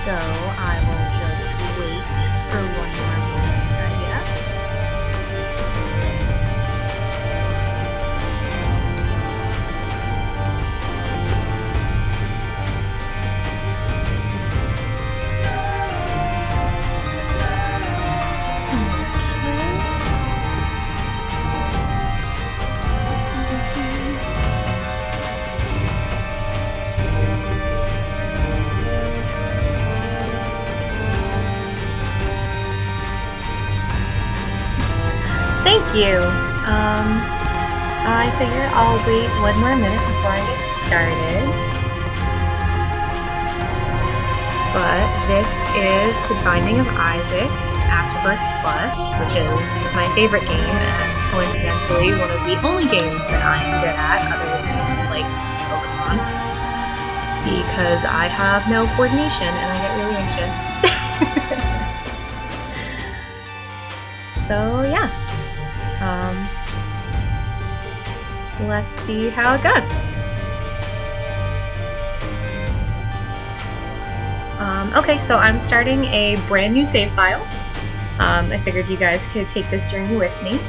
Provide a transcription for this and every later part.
So I will just wait for one more minute, I guess. Thank you. I figure I'll wait one more minute before I get started. But this is The Binding of Isaac, Afterbirth Plus, which is my favorite game, and coincidentally one of the only games that I am good at, other than, like, Pokemon, because I have no coordination and I get really anxious. So, yeah. Let's see how it goes. Okay, so I'm starting a brand new save file. I figured you guys could take this journey with me.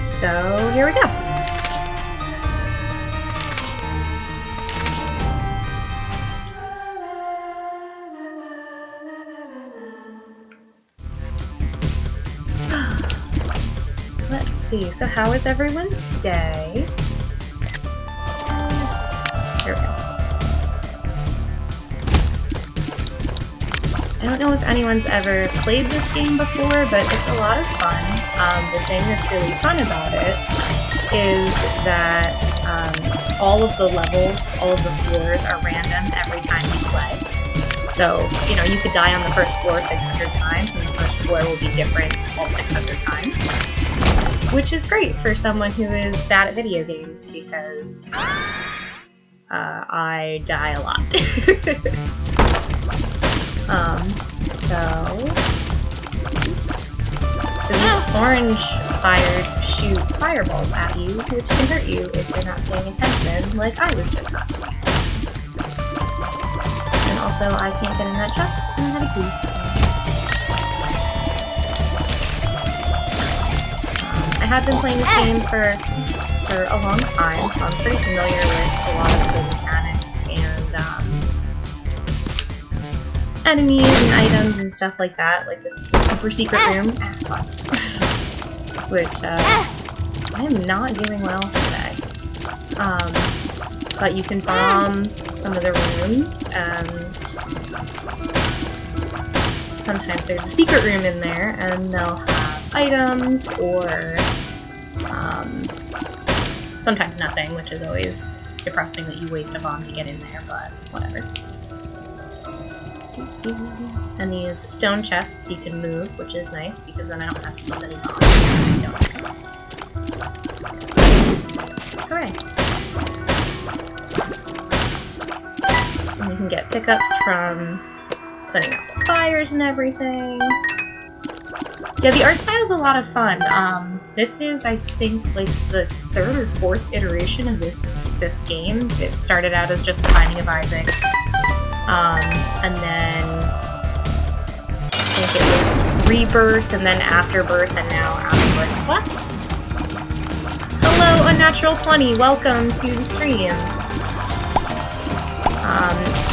So here we go. Let's see, so how is everyone's day? Here we go. I don't know if anyone's ever played this game before, but it's a lot of fun. The thing that's really fun about it is that all of the levels, all of the floors are random every time you play. So, you know, you could die on the first floor 600 times, and the first floor will be different all 600 times. Which is great for someone who is bad at video games, because I die a lot. So these orange fires shoot fireballs at you, which can hurt you if you're not paying attention, like I was just not doing. And also, I can't get in that chest, and I have a key. I have been playing this game for a long time, so I'm pretty familiar with a lot of the mechanics and enemies and items and stuff like that, like this super secret room, which I am not doing well today. But you can bomb some of the rooms, and sometimes there's a secret room in there, and they'll have items, or sometimes nothing, which is always depressing that you waste a bomb to get in there, but whatever. And these stone chests you can move, which is nice, because then I don't have to use any bombs. Hooray! And you can get pickups from putting out the fires and everything. Yeah, the art style is a lot of fun. This is, I think, like the third or fourth iteration of this game. It started out as just The Binding of Isaac, and then I think it was Rebirth, and then Afterbirth, and now Afterbirth Plus. Hello, Unnatural 20. Welcome to the stream.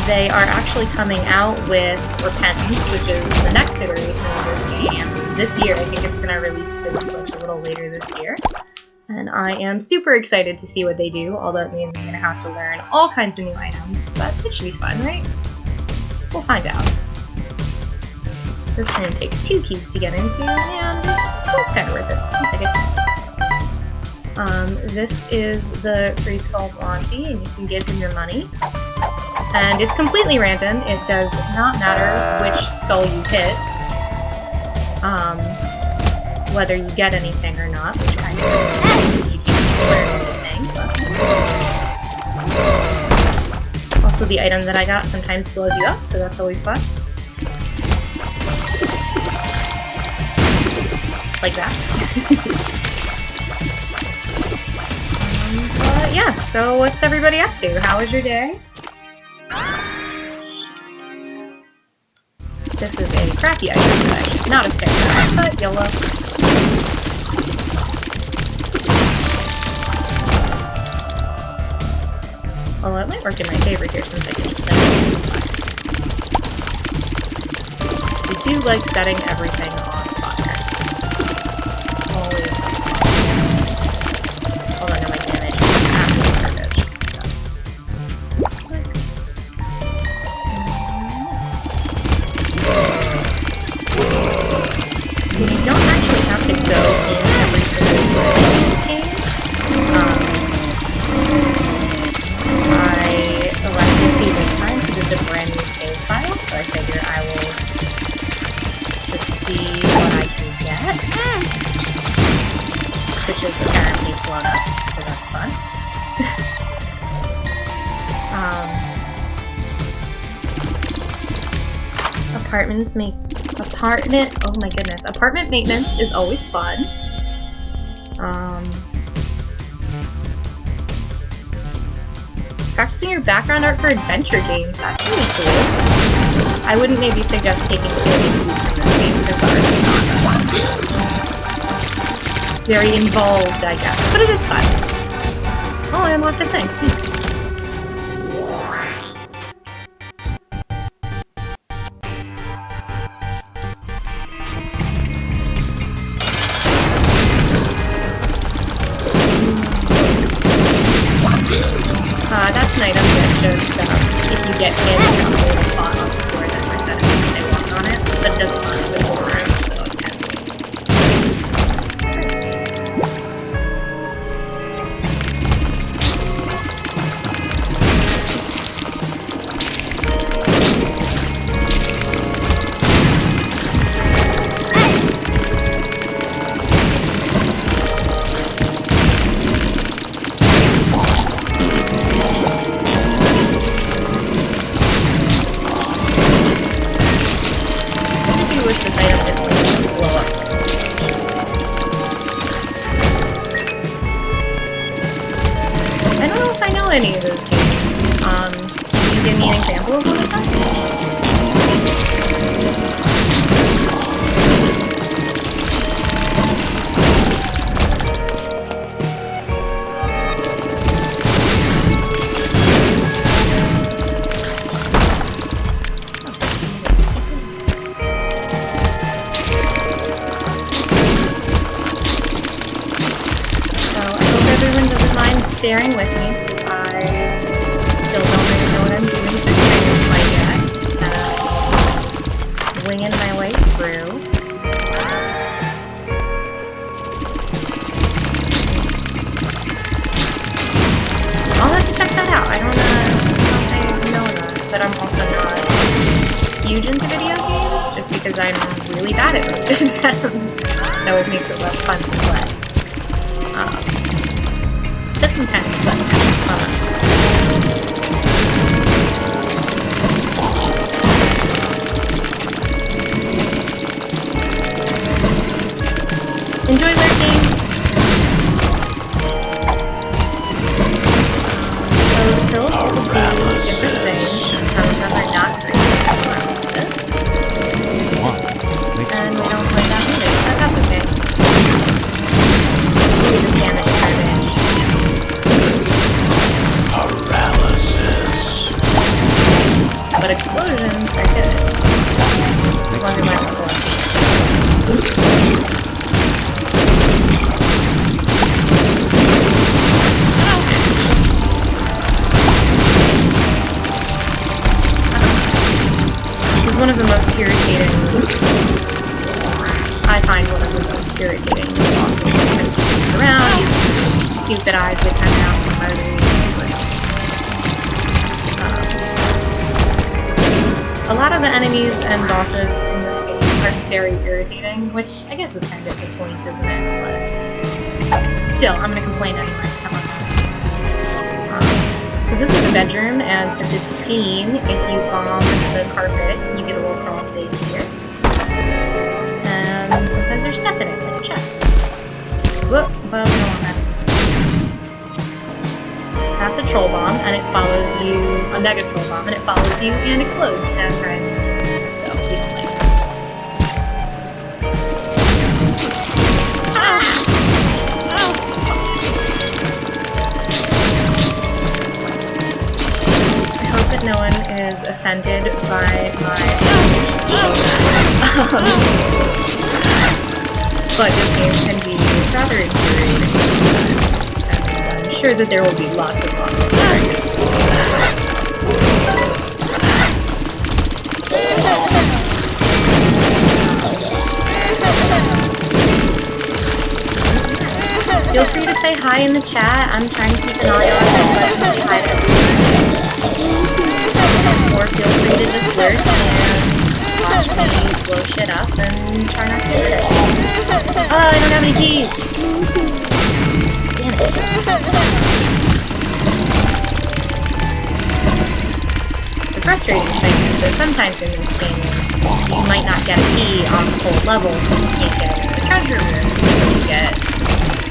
They are actually coming out with Repentance, which is the next iteration of this game. This year, I think it's going to release for the Switch a little later this year. And I am super excited to see what they do, although it means I'm going to have to learn all kinds of new items, but it should be fun, right? We'll find out. This room takes 2 keys to get into, and it's kind of worth it. I'll take it. This is the Free Skull Blondie, and you can give him your money. And it's completely random. It does not matter which skull you hit, whether you get anything or not, which kind of is you can't learn anything. But also, the item that I got sometimes blows you up, so that's always fun. Like that. But yeah, so what's everybody up to? How was your day? This is a crappy item that I should not have picked up, but YOLO. Although it might work in my favor here since I can just set it. We do like setting everything on fire. Always. Although no, my damage is absolutely garbage. So you don't actually have to go in every single room in this game. I elected to this time because it's a brand new save file, so I figure I will just see what I can get. Which is apparently blown up, so that's fun. Apartment maintenance is always fun. Practicing your background art for adventure games, that's really cool. I wouldn't maybe suggest taking too many cues from this game because the art's not very involved, I guess. But it is fun. Oh, I unlocked a thing. That's an item that shows if you get hit, you also have a spot on the floor that represents if they walk on it, but it doesn't last the whole room, so it's kind of nice. Any of those games. Can you give me an example of one of them? So I hope everyone doesn't mind bearing with me. Winging my way through. I'll have to check that out. I don't know that, but I'm also not huge into video games, just because I'm really bad at most of them. So it makes it less fun to play. But sometimes, but enjoy lurking! So the pills will do different things, and some of them are not great for paralysis. And we don't play that either, but that's okay. Ooh, the damage garbage. Paralysis. But explosions are good. As long as my level up. One of the most irritating, I find one of the most irritating bosses because he moves around, his stupid eyes would come out and murder you. A lot of the enemies and bosses in this game are very irritating, which I guess is kind of the point, isn't it? But still, I'm going to complain anyway. Come on. So this is a bedroom, and since it's clean, if you bomb the carpet, you get a little crawl space here. And sometimes there's stuff in it, like a chest. Whoop, well, we don't want that. That's a troll bomb, and it follows you, a mega troll bomb, and it follows you and explodes and tries to kill you. So we don't like that. offended by my but this game can be rather infuriating, and I'm sure that there will be lots of stories. Feel free to say hi in the chat. I'm trying to keep an eye on it, but say hi to everyone. Or feel free to just lurk and watch me blow shit up and try not to get it. Oh, I don't have any keys! Damn it. The frustrating thing is that sometimes in this game, you might not get a key on the whole level, so you can't get it in the treasure room, so you get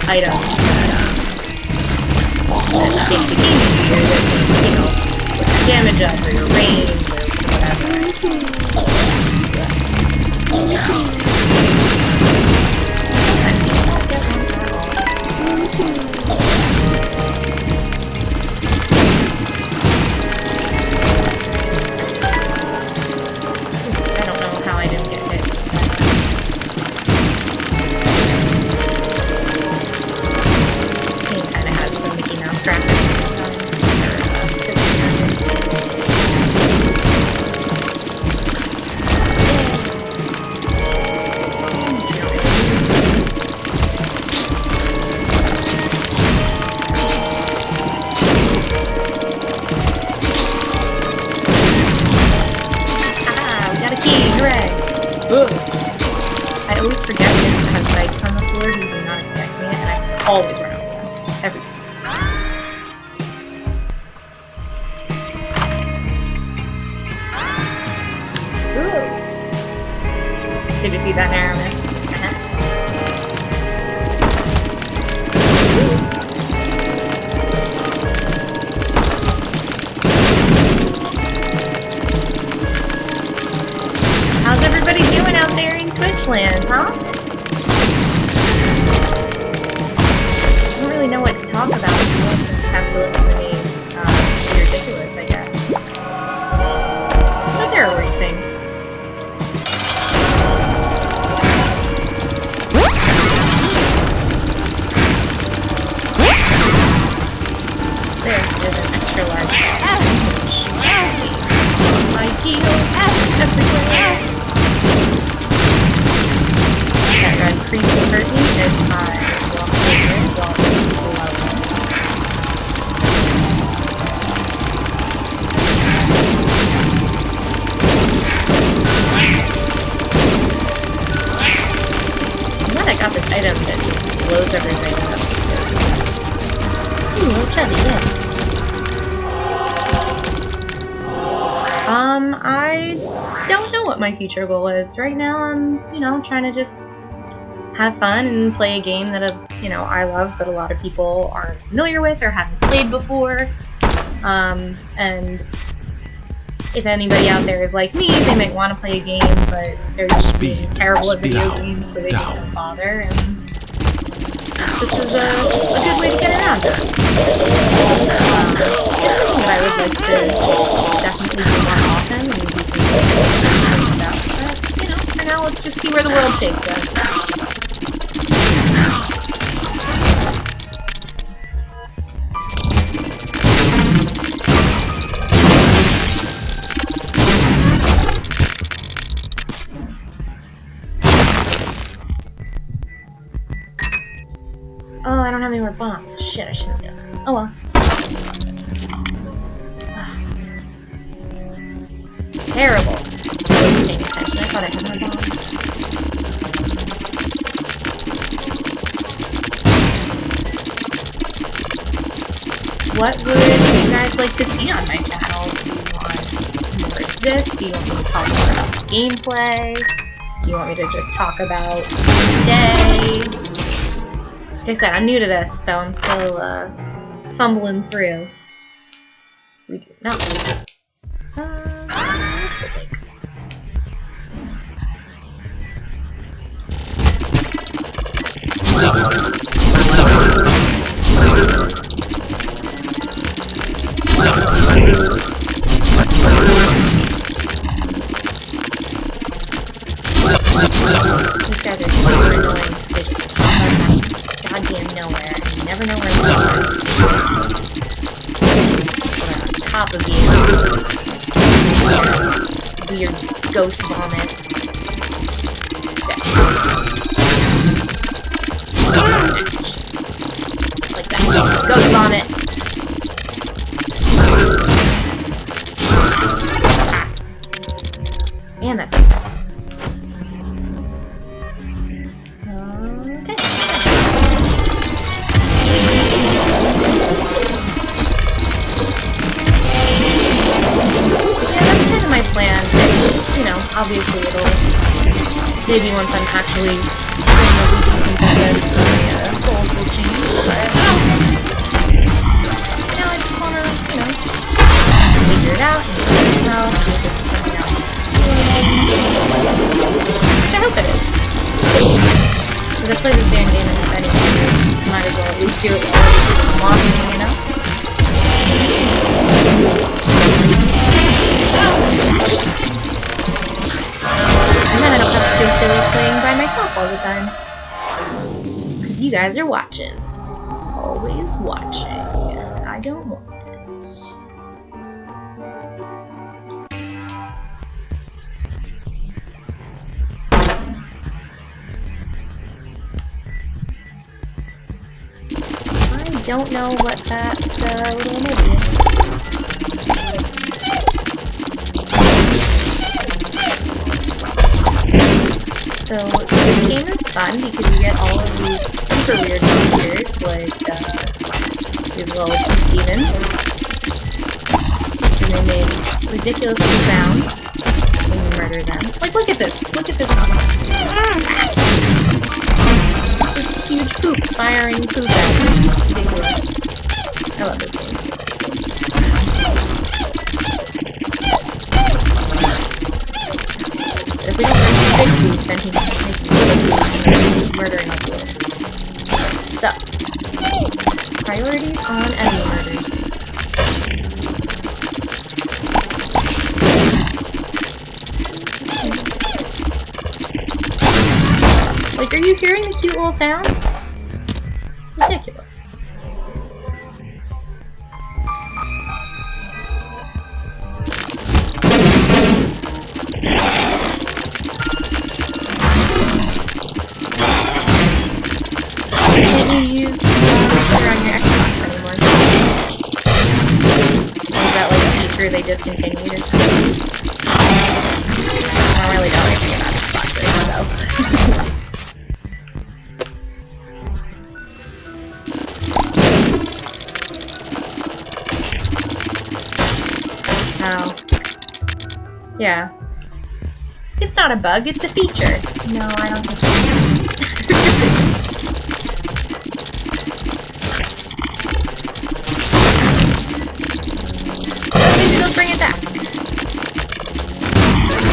items that make the game easier, that can, you know, put your damage up, or your range, or whatever. I don't know how I didn't get hit. I always forget it has spikes on the floor because I'm not expecting it, and I always run over them. Every time. Ooh! Did you see that narrowness? How's everybody doing out there in Twitchland, huh? I don't really know what to talk about. You'll just have to listen to me be ridiculous, I guess. But there are worse things. There's an extra large my heel everywhere. That red creepy curtain is my walk I'm glad I got this item that just blows everything up. Ooh, chubby, yeah. I don't know what my future goal is. Right now I'm, you know, trying to just have fun and play a game that, you know, I love, but a lot of people aren't familiar with or haven't played before. And if anybody out there is like me, they might want to play a game, but they're just being terrible at video games, so they just don't bother, and this is a good way to get around it. It's something that I would like to definitely do more often and do stuff, but, you know, for now, let's just see where the world takes us. Oh, I don't have any more bombs. Shit, I should have done that. Oh well. Terrible. I wasn't paying attention. I thought I had more bombs. What would you guys like to see on my channel? Do you want more of this? Do you want me to talk more about the gameplay? Do you want me to just talk about the day? Like I said, I'm new to this, so I'm still fumbling through. We do not. Let's go take. These guys are super annoying because they just pop out of goddamn nowhere. You never know where they are. They're on top of you. Weird ghost vomit. Like that. Ghost vomit. Ah. Man, that's okay. Plan, you know, obviously it'll, maybe once I'm actually doing really decent at this, my goals will change, but, you know, I just wanna, you know, figure it out, and figure this out, see if this is something else. Which I hope it is. Because I play this damn game in this anyway, I might as well at least do it while I'm walking, you know? And then I don't have to feel silly playing by myself all the time. Because you guys are watching. Always watching. And I don't want it. I don't know what that little emoji is. So this game is fun because you get all of these super weird monsters, like these little demons, and they make ridiculous sounds when you murder them. Like, look at this! Look at this! This huge poop firing poop at me. Ridiculous. I love this game. If we don't bring big food, then he can make murdering us. So, priorities on enemy murders. Like, are you hearing the cute little sounds? Ridiculous. They discontinued or something. I don't really know anything about Xbox so. Oh. Yeah. It's not a bug, it's a feature. No, I don't think so.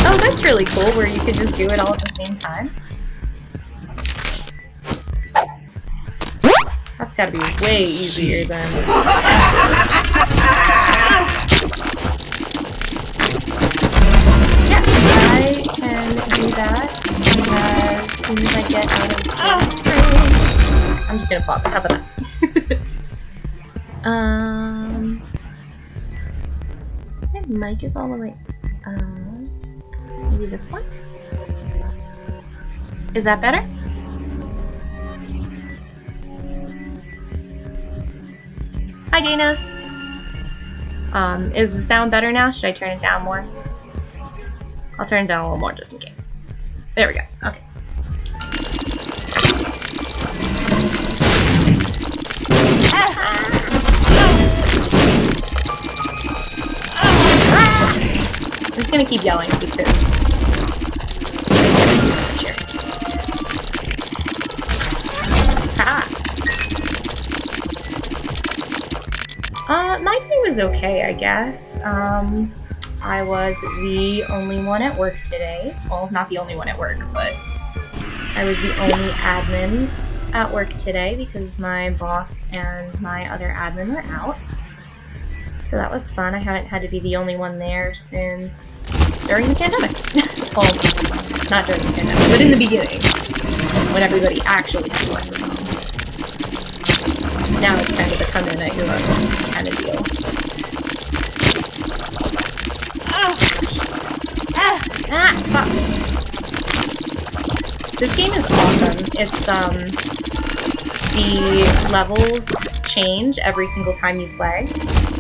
Oh, that's really cool, where you can just do it all at the same time. That's gotta be way easier than... Yeah, I can do that as soon as I get out of the screen. I'm just gonna pause it, how about that? My mic is all the way... Maybe this one? Is that better? Hi, Dana! Is the sound better now? Should I turn it down more? I'll turn it down a little more just in case. There we go. Okay. I'm just gonna keep yelling because... My day was okay, I guess. I was the only one at work today. Well, not the only one at work, but I was the only admin at work today because my boss and my other admin were out. So that was fun. I haven't had to be the only one there since during the pandemic. Well, Not during the pandemic, but in the beginning, when everybody actually had to work from home. Now it's kind of a come in at your own kind of deal. Fuck. This game is awesome. It's, the levels change every single time you play.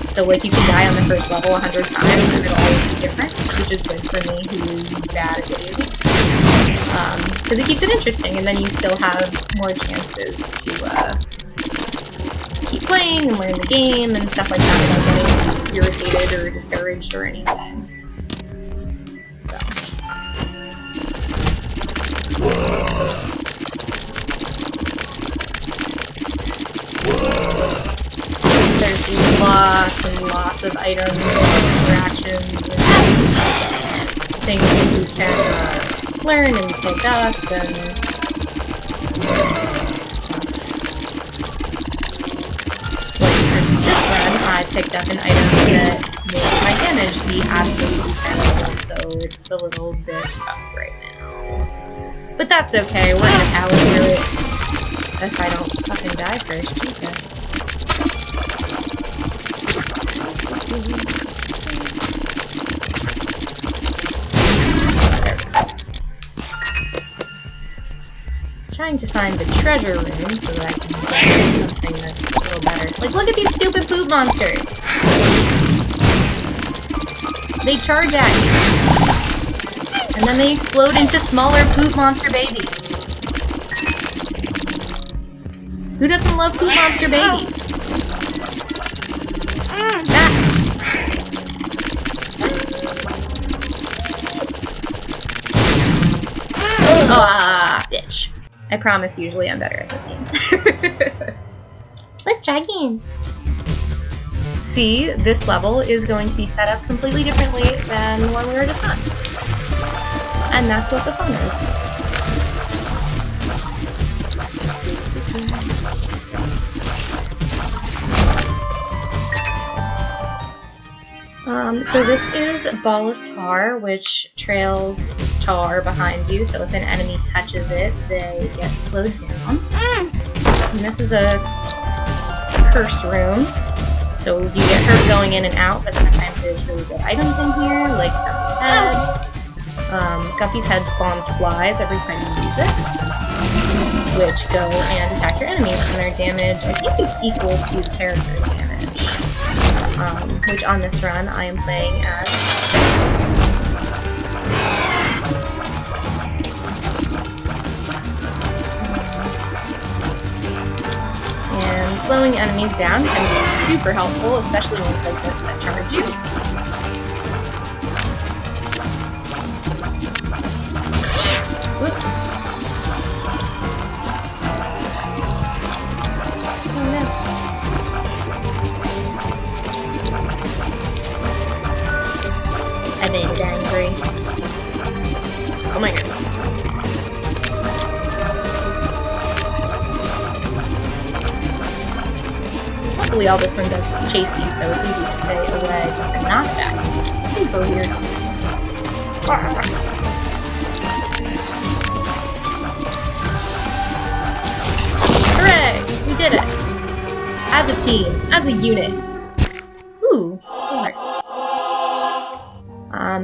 So, like, you can die on the first level 100 times and it'll always be different, which is good for me, who's bad at video games. Because it keeps it interesting, and then you still have more chances to, keep playing and learn the game and stuff like that without getting irritated or discouraged or anything. So. There's lots and lots of items and interactions and things that you can learn and pick up and I picked up an item that made my damage be absolutely terrible, so it's a little bit tough right now. But that's okay, we're gonna power through it. If I don't fucking die first, Jesus. Trying to find the treasure room so that I can get something that's a little better. Like, look at these stupid poop monsters! They charge at you. And then they explode into smaller poop monster babies. Who doesn't love poop monster babies? Ah, bitch. I promise usually I'm better at this game. Let's try again. See, this level is going to be set up completely differently than the one we were just on. And that's what the fun is. So this is Ball of Tar, which trails tar behind you, so if an enemy touches it, they get slowed down. And this is a curse room, so you get hurt going in and out, but sometimes there's really good items in here, like Guppy's head. Guppy's head spawns flies every time you use it, which go and attack your enemies, and their damage, I think, is equal to the character's damage. Which on this run I am playing as and slowing enemies down can be super helpful, especially ones like this that charge you. Whoop. Oh no. I made it angry. Oh my god. Luckily all this one does is chase you, so it's easy to stay away, but the knockback is super weird. Hooray! We did it! As a team, as a unit. Ooh, some hearts.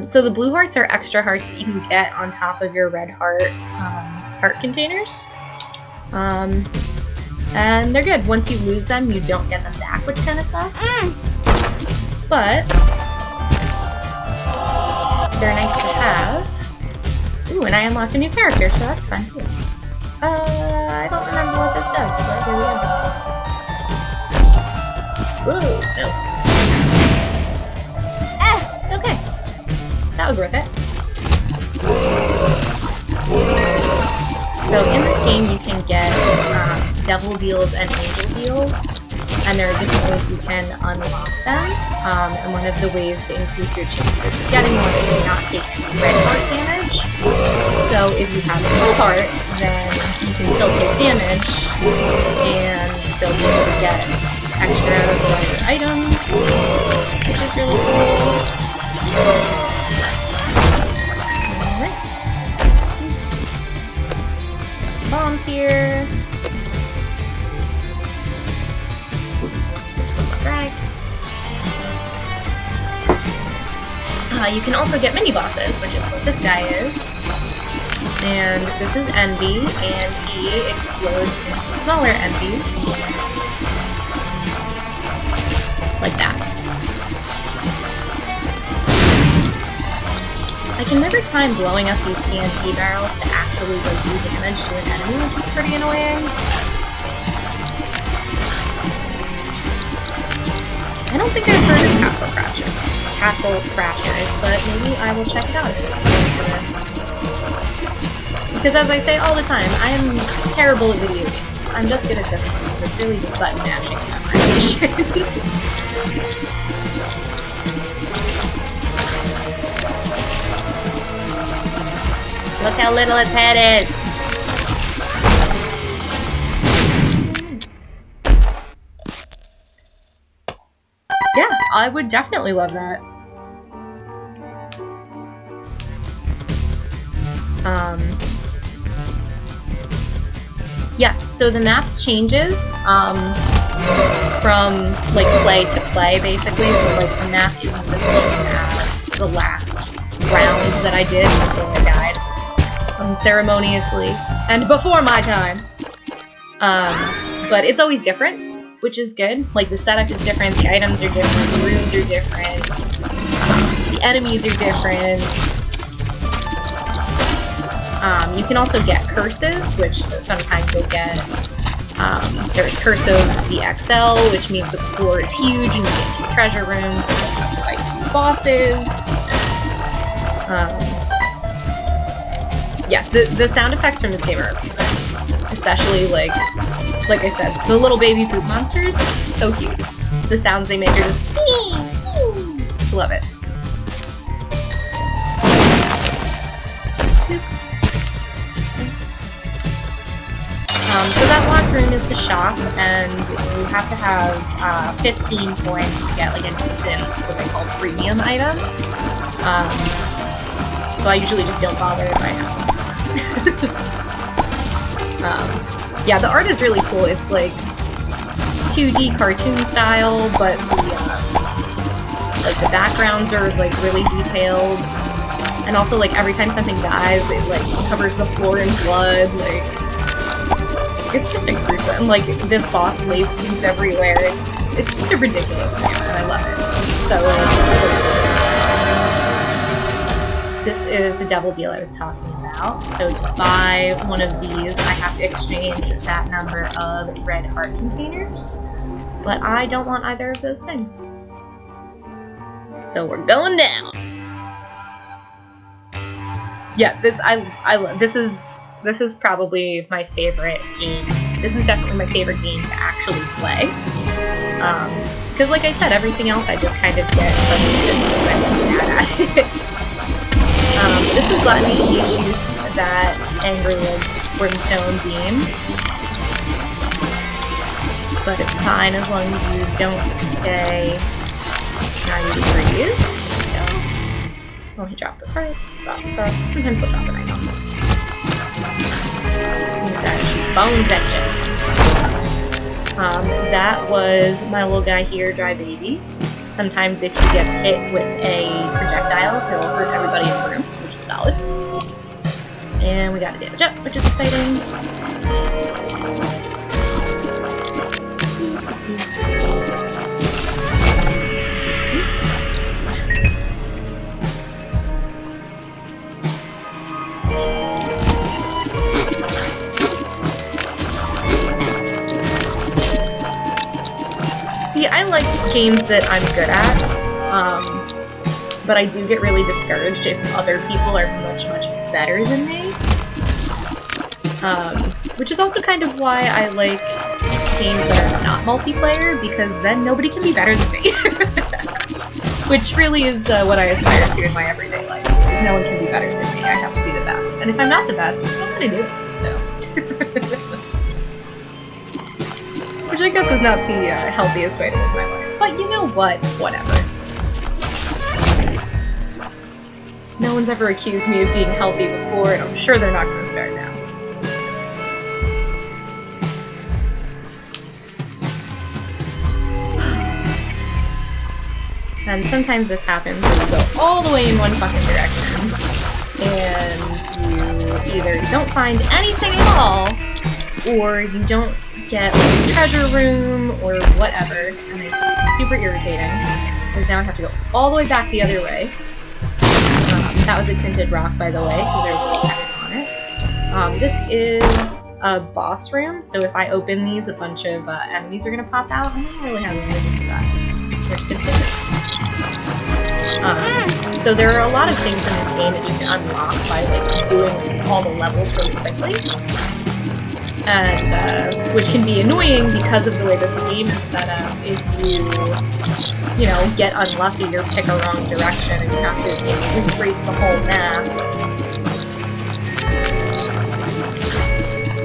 So the blue hearts are extra hearts that you can get on top of your red heart heart containers. And they're good. Once you lose them, you don't get them back, which kind of sucks. But they're nice to have. Ooh, and I unlocked a new character, so that's fun too. I don't remember what this does, but here we go. Ooh, no. Okay. That was worth it. So in this game you can get devil deals and angel deals, and there are different ways you can unlock them, and one of the ways to increase your chances of getting one is to not take red heart damage. So if you have a soul heart, then you can still take damage and still be able to get extra larger items, which is really cool. Alright. items here. Right. You can also get mini bosses, which is what this guy is. And this is Envy, and he explodes into smaller Envies. Like that. I can never time blowing up these TNT barrels to actually like do damage to an enemy, which is pretty annoying. I don't think I've heard of Castle Crashers, but maybe I will check it out if it's new to this. Because as I say all the time, I'm terrible at video games. I'm just good at this one. It's really just button mashing and memorization. Look how little its head is! Yeah, I would definitely love that. Yes, so the map changes from like play to play, basically. So like the map isn't the same as the last round that I did before I died unceremoniously and before my time. But it's always different, which is good. Like the setup is different, the items are different, the rooms are different, the enemies are different. You can also get curses, which sometimes you'll get, there's Curse of the XL, which means that the floor is huge and you get 2 treasure rooms, and you have to fight 2 bosses. Yeah, the sound effects from this game are amazing. Especially, like I said, the little baby poop monsters, so cute. The sounds they make are just love it. So that locked room is the shop, and you have to have 15 points to get like a decent, what they call premium item. So I usually just don't bother if I have. Yeah, the art is really cool. It's like 2D cartoon style, but the backgrounds are like really detailed, and also like every time something dies, it like covers the floor in blood. Like it's just a gruesome. Like this boss lays poop everywhere. It's just a ridiculous game, and I love it. It's so This is the devil deal I was talking about. So to buy one of these, I have to exchange that number of red heart containers. But I don't want either of those things. So we're going down. Yeah, this is probably my favorite game. This is definitely my favorite game to actually play. Because like I said, everything else I just kind of get frustrated because I'm bad at it. This is Gluttony. He shoots that angry brimstone beam. But it's fine as long as you don't stay 90 degrees. There we go. Oh, he dropped his hearts. That sucks. Sometimes he'll drop it, I know. He's gotta shoot bones at you. That was my little guy here, Dry Baby. Sometimes if he gets hit with a projectile, he'll hurt everybody in the room, which is solid. And we got a damage up, which is exciting. See, I like games that I'm good at, but I do get really discouraged if other people are much, much better than me. Which is also kind of why I like games that are not multiplayer, because then nobody can be better than me. Which really is what I aspire to in my everyday life, too, is no one can be better than me. I have to be the best. And if I'm not the best, I'm not gonna do it, so. Which I guess is not the healthiest way to live my life. But you know what? Whatever. No one's ever accused me of being healthy before, and I'm sure they're not gonna start now. And sometimes this happens where you go all the way in one fucking direction, and you either don't find anything at all, or you don't get like a treasure room, or whatever, and it's super irritating, because now I have to go all the way back the other way. That was a tinted rock, by the way, because there's a little X on it. This is a boss room, so if I open these, a bunch of enemies are going to pop out. I don't really have anything for that. They're just so there are a lot of things in this game that you can unlock by like doing all the levels really quickly, and which can be annoying because of the way that the game is set up. If you know, get unlucky or pick a wrong direction and you have to retrace the whole map,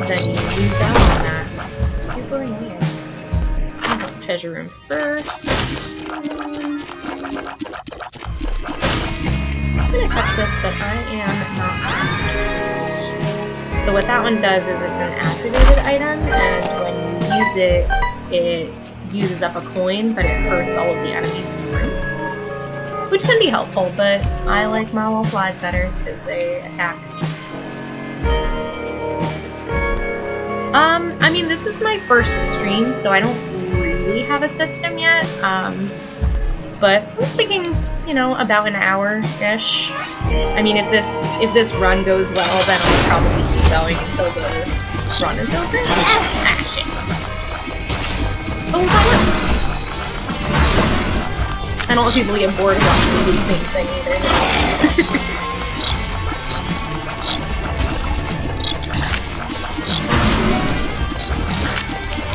then you lose out on that. It's super annoying. I'm going to treasure room first. I'm going to touch this, but I am not. So what that one does is it's an activated item, and when you use it, it uses up a coin, but it hurts all of the enemies in the room. Which can be helpful, but I like my little flies better because they attack. I mean, this is my first stream, so I don't really have a system yet. But I was thinking, you know, about an hour-ish. I mean, if this run goes well, then I'll probably keep going until the run is over. Ah, shit. Oh, I don't want people to get bored of watching me do the same thing either.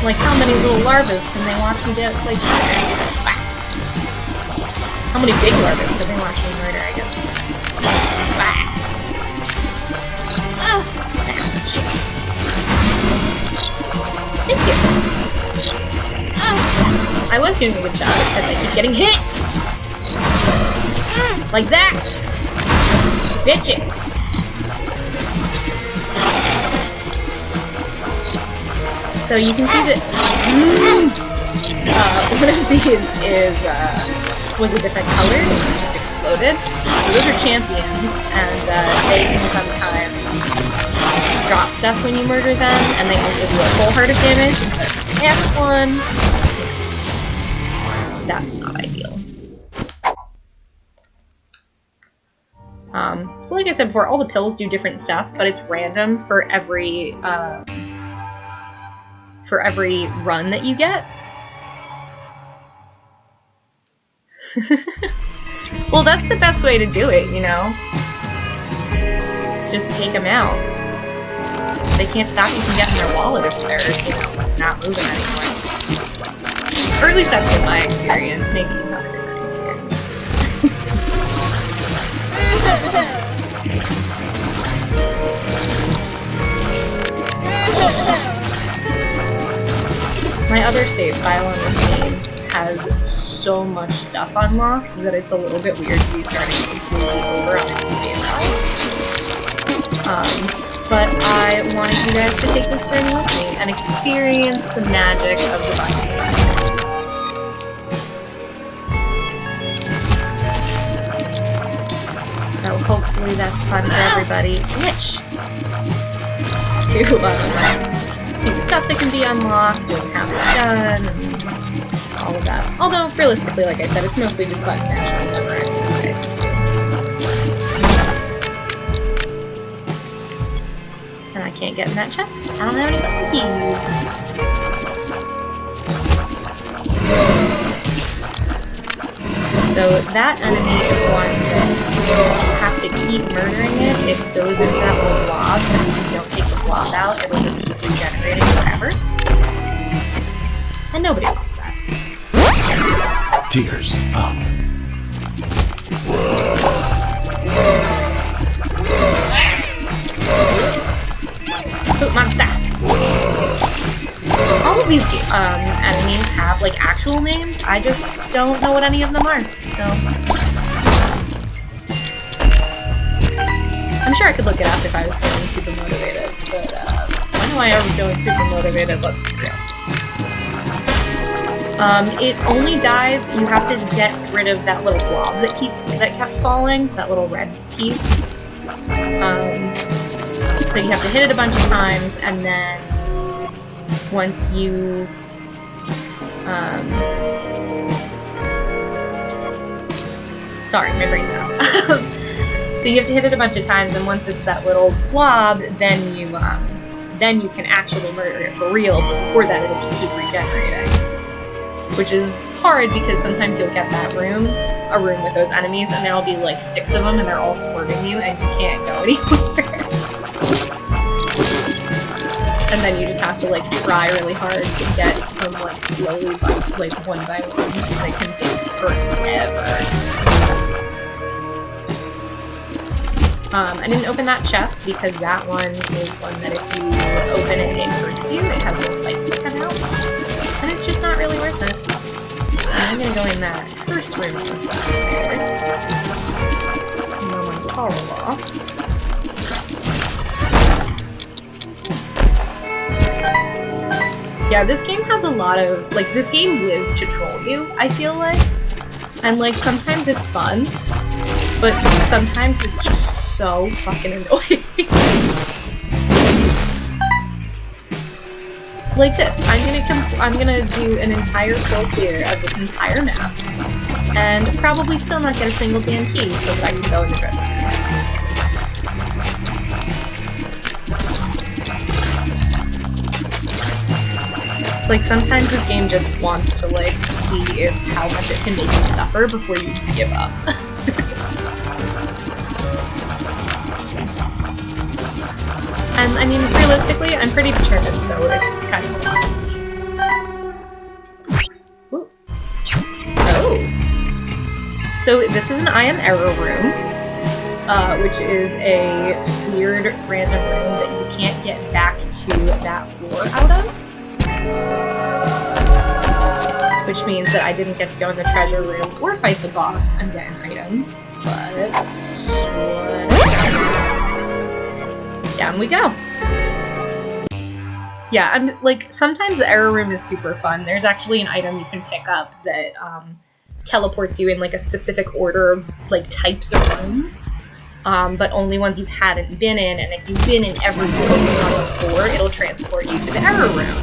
Like, how many little larvas can they watch me get, like, murder? How many big larvas can they watch me murder, I guess? Thank you. I was doing a good job, except I keep getting hit! Like that! Bitches! So you can see that one of these was a different color, and it just exploded. So those are champions, and they can sometimes drop stuff when you murder them, and they also do a full heart of damage instead of half one. That's not ideal. So like I said before, all the pills do different stuff, but it's random for every run that you get. Well, that's the best way to do it, you know? Just take them out. They can't stop you from getting their wallet if they're, you know, not moving anymore. Or at least that's been my experience. Maybe you have a different experience. My other save file on this game has so much stuff unlocked that it's a little bit weird to be starting completely over on a new save file. But I wanted you guys to take this journey with me and experience the magic of the button. So hopefully that's fun for everybody. Glitch! To see the stuff that can be unlocked and how it's done and all of that. Although, realistically, like I said, it's mostly just button mashing and memorizing the things. And I can't get in that chest because I don't have any button keys. So that enemy is one that you have to keep murdering it. It goes into that little blob, and if you don't take the blob out, it'll just keep regenerating forever. And nobody wants that. Tears up. Poop monster! All of these enemies have, like, actual names. I just don't know what any of them are, so... I'm sure I could look it up if I was feeling super motivated, but when am I ever feeling super motivated? Let's be real. It only dies, you have to get rid of that little blob that kept falling, that little red piece. So you have to hit it a bunch of times, and then once you, sorry, my brain stopped. So you have to hit it a bunch of times, and once it's that little blob, then you can actually murder it for real, but before that it'll just keep regenerating. Which is hard because sometimes you'll get that room, a room with those enemies, and there'll be like 6 of them and they're all squirting you and you can't go anywhere. And then you just have to like try really hard to get them like slowly like one by one. They can take forever. I didn't open that chest because that one is one that if you open it, it hurts you. It has little spikes that come out. And it's just not really worth it. I'm gonna go in that first room that was back there. No one's off. Yeah, this game has a lot of, like, this game lives to troll you, I feel like. And, like, sometimes it's fun, but sometimes it's just so fucking annoying. Like this, I'm gonna do an entire full clear of this entire map, and probably still not get a single damn key so that I can go in the treasure. Like, sometimes this game just wants to, like, see how much it can make you suffer before you give up. And, I mean, realistically, I'm pretty determined, so it's kind of a lot. Ooh. Oh. So, this is an I am error room, which is a weird random room that you can't get back to that floor out of. Which means that I didn't get to go in the treasure room or fight the boss and get an item. But down we go. Yeah, I'm like, sometimes the error room is super fun. There's actually an item you can pick up that teleports you in like a specific order of like types of rooms. But only ones you hadn't been in, and if you've been in every single one before, it'll transport you to the error room.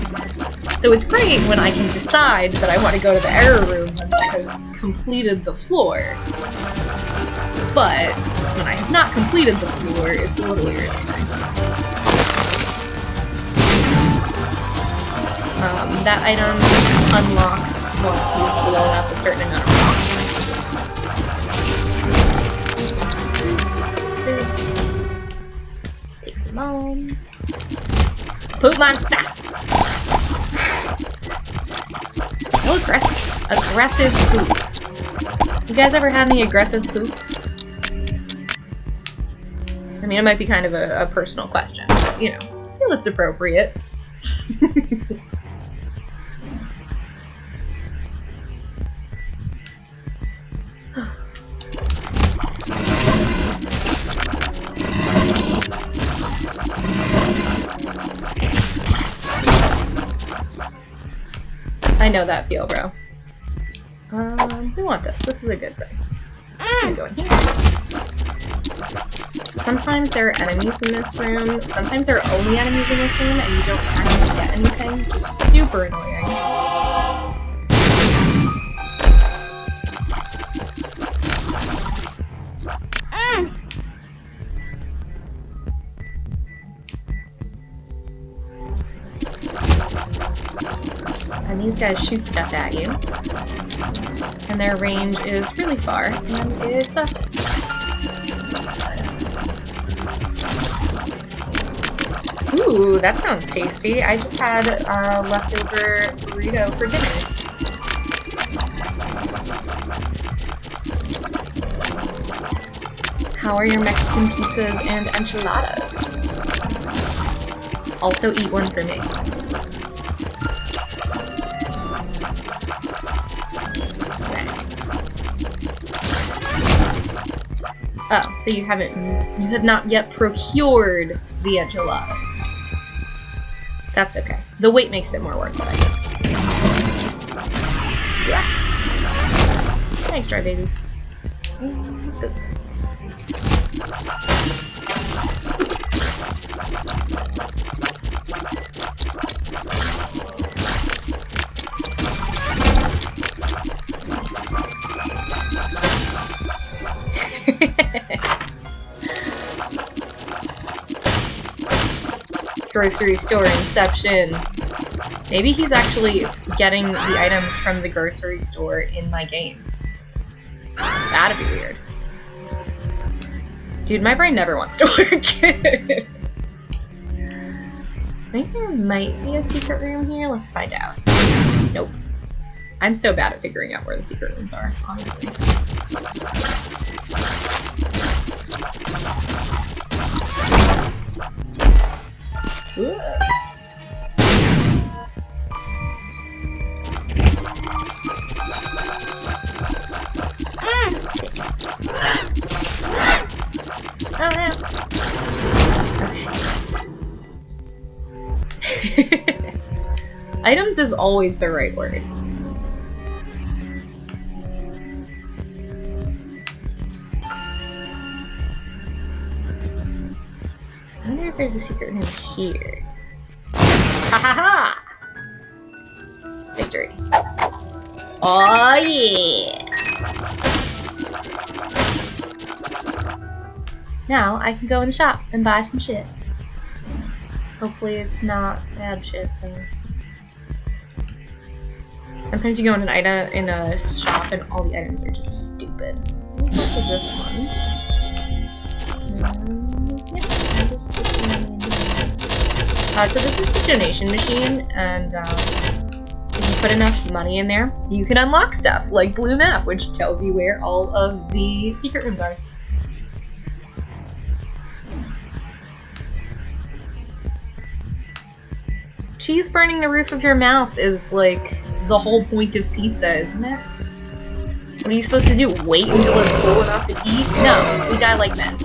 So it's great when I can decide that I want to go to the error room once I have completed the floor. But when I have not completed the floor, it's a little irritating. That item unlocks once you've blown up a certain amount of rocks. Take some bombs. Poop monster! No aggressive poop. You guys ever had any aggressive poop? I mean, it might be kind of a personal question, but, you know, I feel it's appropriate. I know that feel, bro. We want this. This is a good thing. I'm going here. Sometimes there are enemies in this room. Sometimes there are only enemies in this room, and you don't actually get anything, which is super annoying. And these guys shoot stuff at you. And their range is really far, and it sucks. Ooh, that sounds tasty. I just had a leftover burrito for dinner. How are your Mexican pizzas and enchiladas? Also eat one for me. Oh, so you have not yet procured the enchiladas. That's okay. The weight makes it more worth it, I think. Thanks, Dry Baby. Let's go this way. Grocery store inception. Maybe he's actually getting the items from the grocery store in my game. That'd be weird. Dude, my brain never wants to work. I think there might be a secret room here. Let's find out. Nope. I'm so bad at figuring out where the secret rooms are, honestly. Ooh. Oh no. Okay. Items is always the right word. I wonder if there's a secret room here. Ha ha ha! Victory. Oh yeah! Now I can go in the shop and buy some shit. Hopefully it's not bad shit though. Sometimes you go in a shop and all the items are just stupid. Let's look at this one. So this is the donation machine, and if you put enough money in there, you can unlock stuff like Blue Map, which tells you where all of the secret rooms are. Cheese burning the roof of your mouth is like the whole point of pizza, isn't it? What are you supposed to do? Wait until it's full enough to eat? No, we die like men.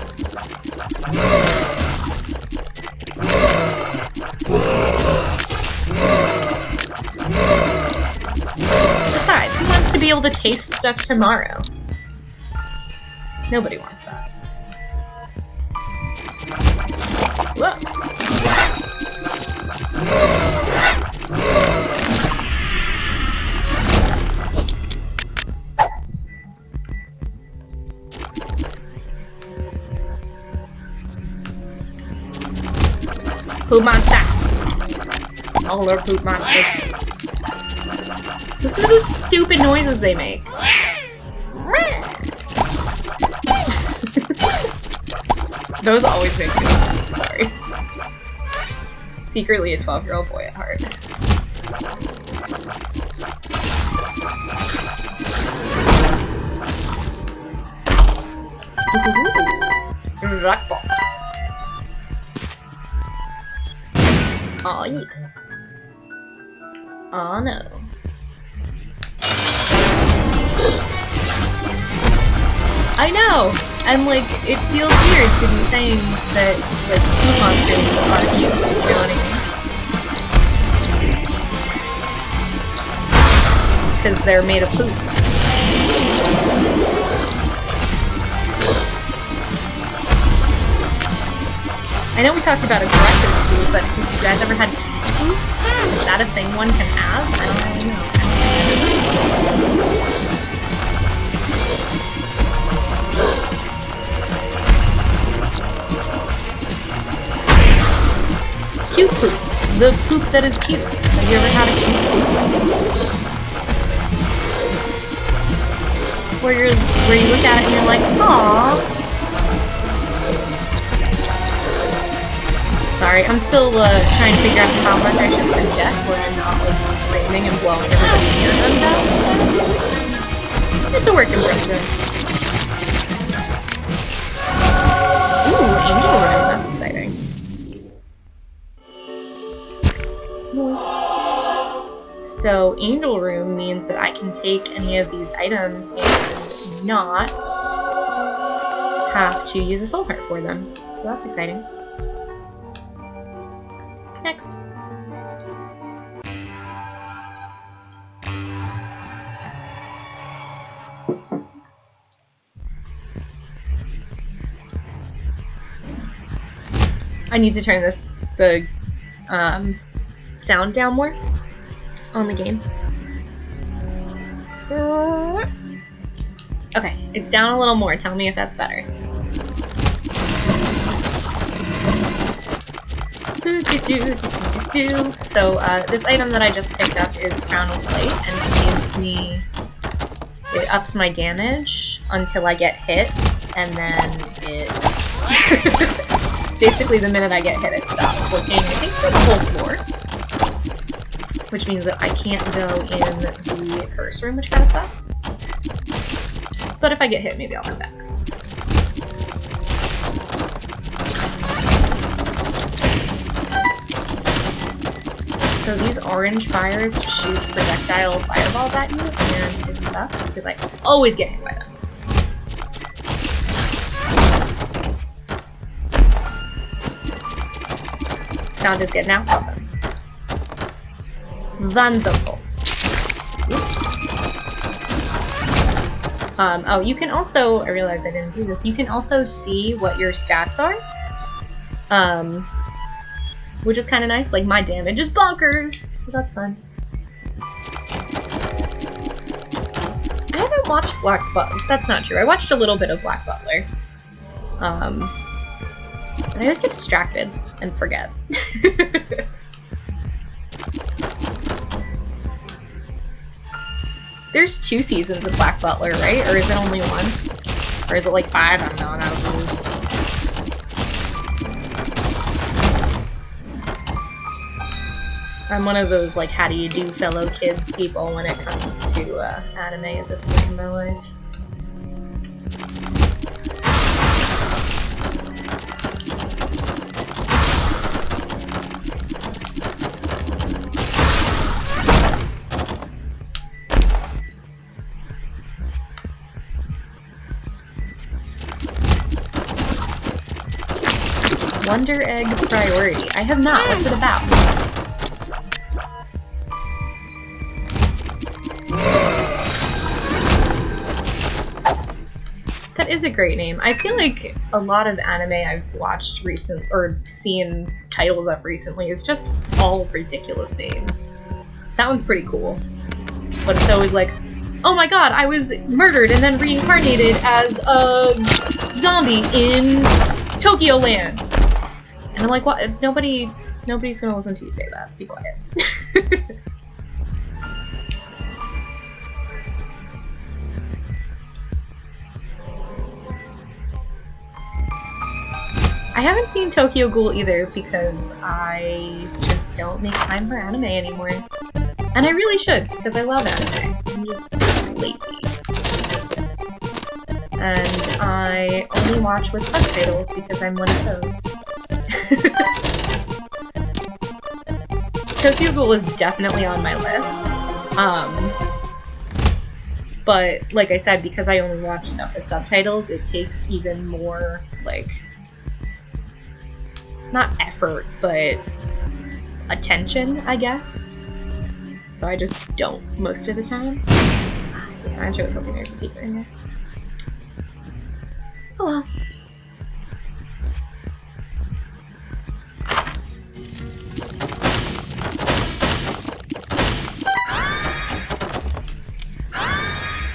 Besides, who wants to be able to taste stuff tomorrow? Nobody wants that. Whoa. Poop monster! Smaller poop monsters. Listen to the stupid noises they make. Those always make me laugh. Sorry. Secretly a 12-year-old boy at heart. Rockball. Oh yes. Oh no. I know! And like, it feels weird to be saying that like poop monsters are cute, you know what I mean? Because they're made of poop. I know we talked about aggressive poop, but have you guys ever had poop? Is that a thing one can have? I don't really know. Cute poop. The poop that is cute. Have you ever had a cute poop? Where you look at it and you're like, aww. Sorry, I'm still trying to figure out how much I should project where I'm not like screaming and blowing everybody's eardrums out. So it's a work in progress. Ooh, Angel Room, that's exciting. Nice. So Angel Room means that I can take any of these items and not have to use a soul heart for them. So that's exciting. Next. I need to turn the sound down more on the game. Okay, it's down a little more. Tell me if that's better. So this item that I just picked up is Crown of Light, and it gives me, it ups my damage until I get hit, and then it basically the minute I get hit it stops working, I think, for the whole floor, which means that I can't go in the curse room, which kind of sucks. But if I get hit, maybe I'll come back. So these orange fires shoot projectile fireballs at you, and it sucks because I always get hit by them. Sound is good now? Awesome. Wonderful. Oh, you can also, I realized I didn't do this, you can also see what your stats are. Which is kind of nice. Like, my damage is bonkers, so that's fun. I haven't watched Black Butler. That's not true. I watched a little bit of Black Butler. But I always get distracted and forget. There's 2 seasons of Black Butler, right? Or is it only 1? Or is it like 5? I don't know. I don't know. I'm one of those, like, how do you do fellow kids people when it comes to anime at this point in my life. Wonder Egg Priority. I have not. What's it about? That is a great name. I feel like a lot of anime I've watched or seen titles of recently is just all ridiculous names. That one's pretty cool. But it's always like, oh my god, I was murdered and then reincarnated as a zombie in Tokyo Land. And I'm like, what? Nobody's gonna listen to you say that. Be quiet. I haven't seen Tokyo Ghoul either because I just don't make time for anime anymore. And I really should, because I love anime. I'm just lazy. And I only watch with subtitles because I'm one of those. Tokyo Ghoul is definitely on my list. But like I said, because I only watch stuff with subtitles, it takes even more, like, not effort, but attention, I guess. So I just don't most of the time. Damn, I was really hoping there's a secret in there. Oh well.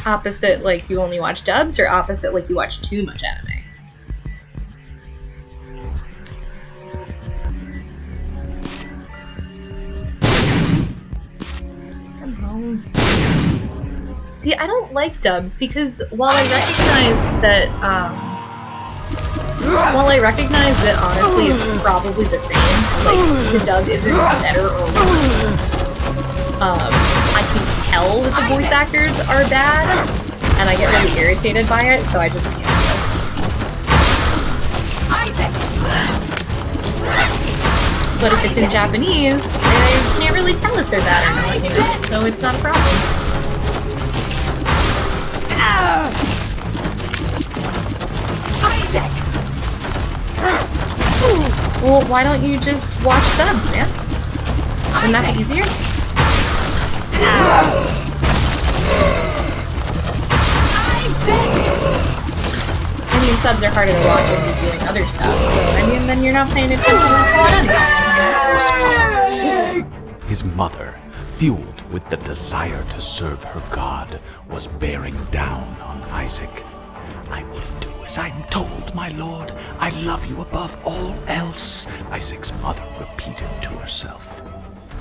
Opposite, like, you only watch dubs, or opposite, like, you watch too much anime? See, I don't like dubs because while I recognize that, honestly it's probably the same, like, the dub isn't better or worse, I can tell that the voice actors are bad, and I get really irritated by it, so I just can't do it. But if it's in Japanese, I can't really tell if they're bad or not, you know, so it's not a problem. Well, why don't you just watch subs, man? Wouldn't that be easier? I mean, subs are harder to watch when you're doing other stuff. So, I mean, then you're not paying attention to the plot. His mother, fueled with the desire to serve her God, was bearing down on Isaac. "I will do as I'm told, my lord. I love you above all else," Isaac's mother repeated to herself.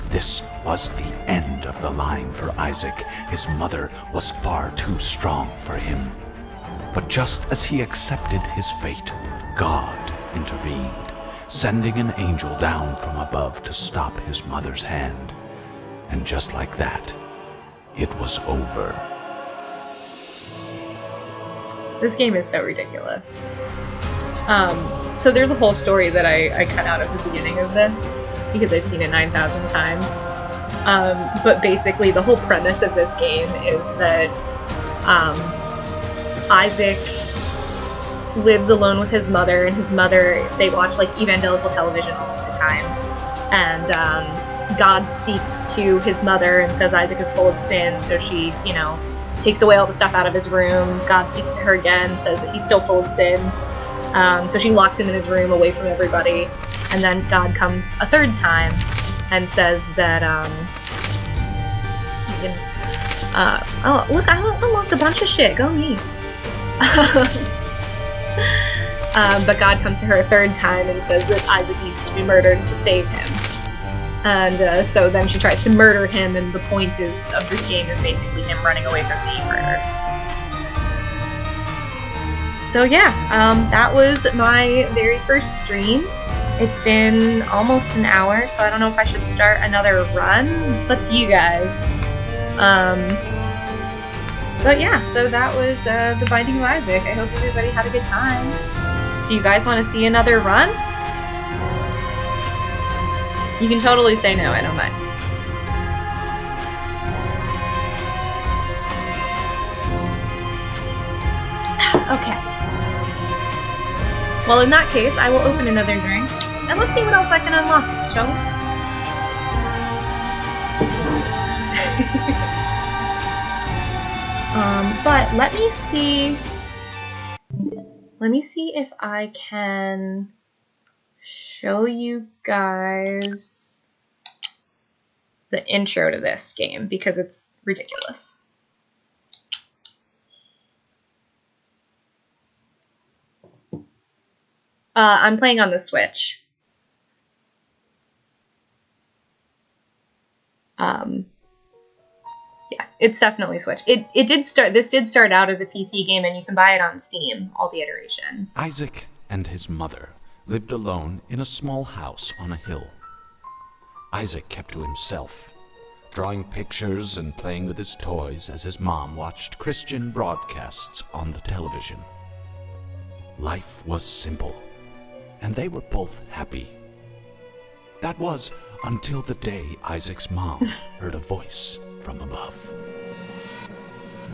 This was the end of the line for Isaac. His mother was far too strong for him. But just as he accepted his fate, God intervened, sending an angel down from above to stop his mother's hand. And just like that, it was over. This game is so ridiculous. So there's a whole story that I cut out at the beginning of this, because I've seen it 9,000 times. But basically the whole premise of this game is that Isaac lives alone with his mother, and his mother, they watch like evangelical television all the time. And God speaks to his mother and says Isaac is full of sin, so she, takes away all the stuff out of his room. God speaks to her again, says that he's still full of sin. So she locks him in his room away from everybody. And then God comes a third time and says that, oh, look, I unlocked a bunch of shit. Go me. But God comes to her a third time and says that Isaac needs to be murdered to save him. And so then she tries to murder him, and the point of this game is basically him running away from being murdered. So yeah, that was my very first stream. It's been almost an hour, so I don't know if I should start another run. It's up to you guys. But yeah, so that was The Binding of Isaac. I hope everybody had a good time. Do you guys want to see another run? You can totally say no, I don't mind. Okay. Well, in that case, I will open another drink, and let's see what else I can unlock, shall we? But let me see if I can show you guys the intro to this game, because it's ridiculous. I'm playing on the Switch. Yeah, it's definitely Switch. This did start out as a PC game, and you can buy it on Steam, all the iterations. Isaac and his mother lived alone in a small house on a hill. Isaac kept to himself, drawing pictures and playing with his toys as his mom watched Christian broadcasts on the television. Life was simple, and they were both happy. That was until the day Isaac's mom heard a voice from above.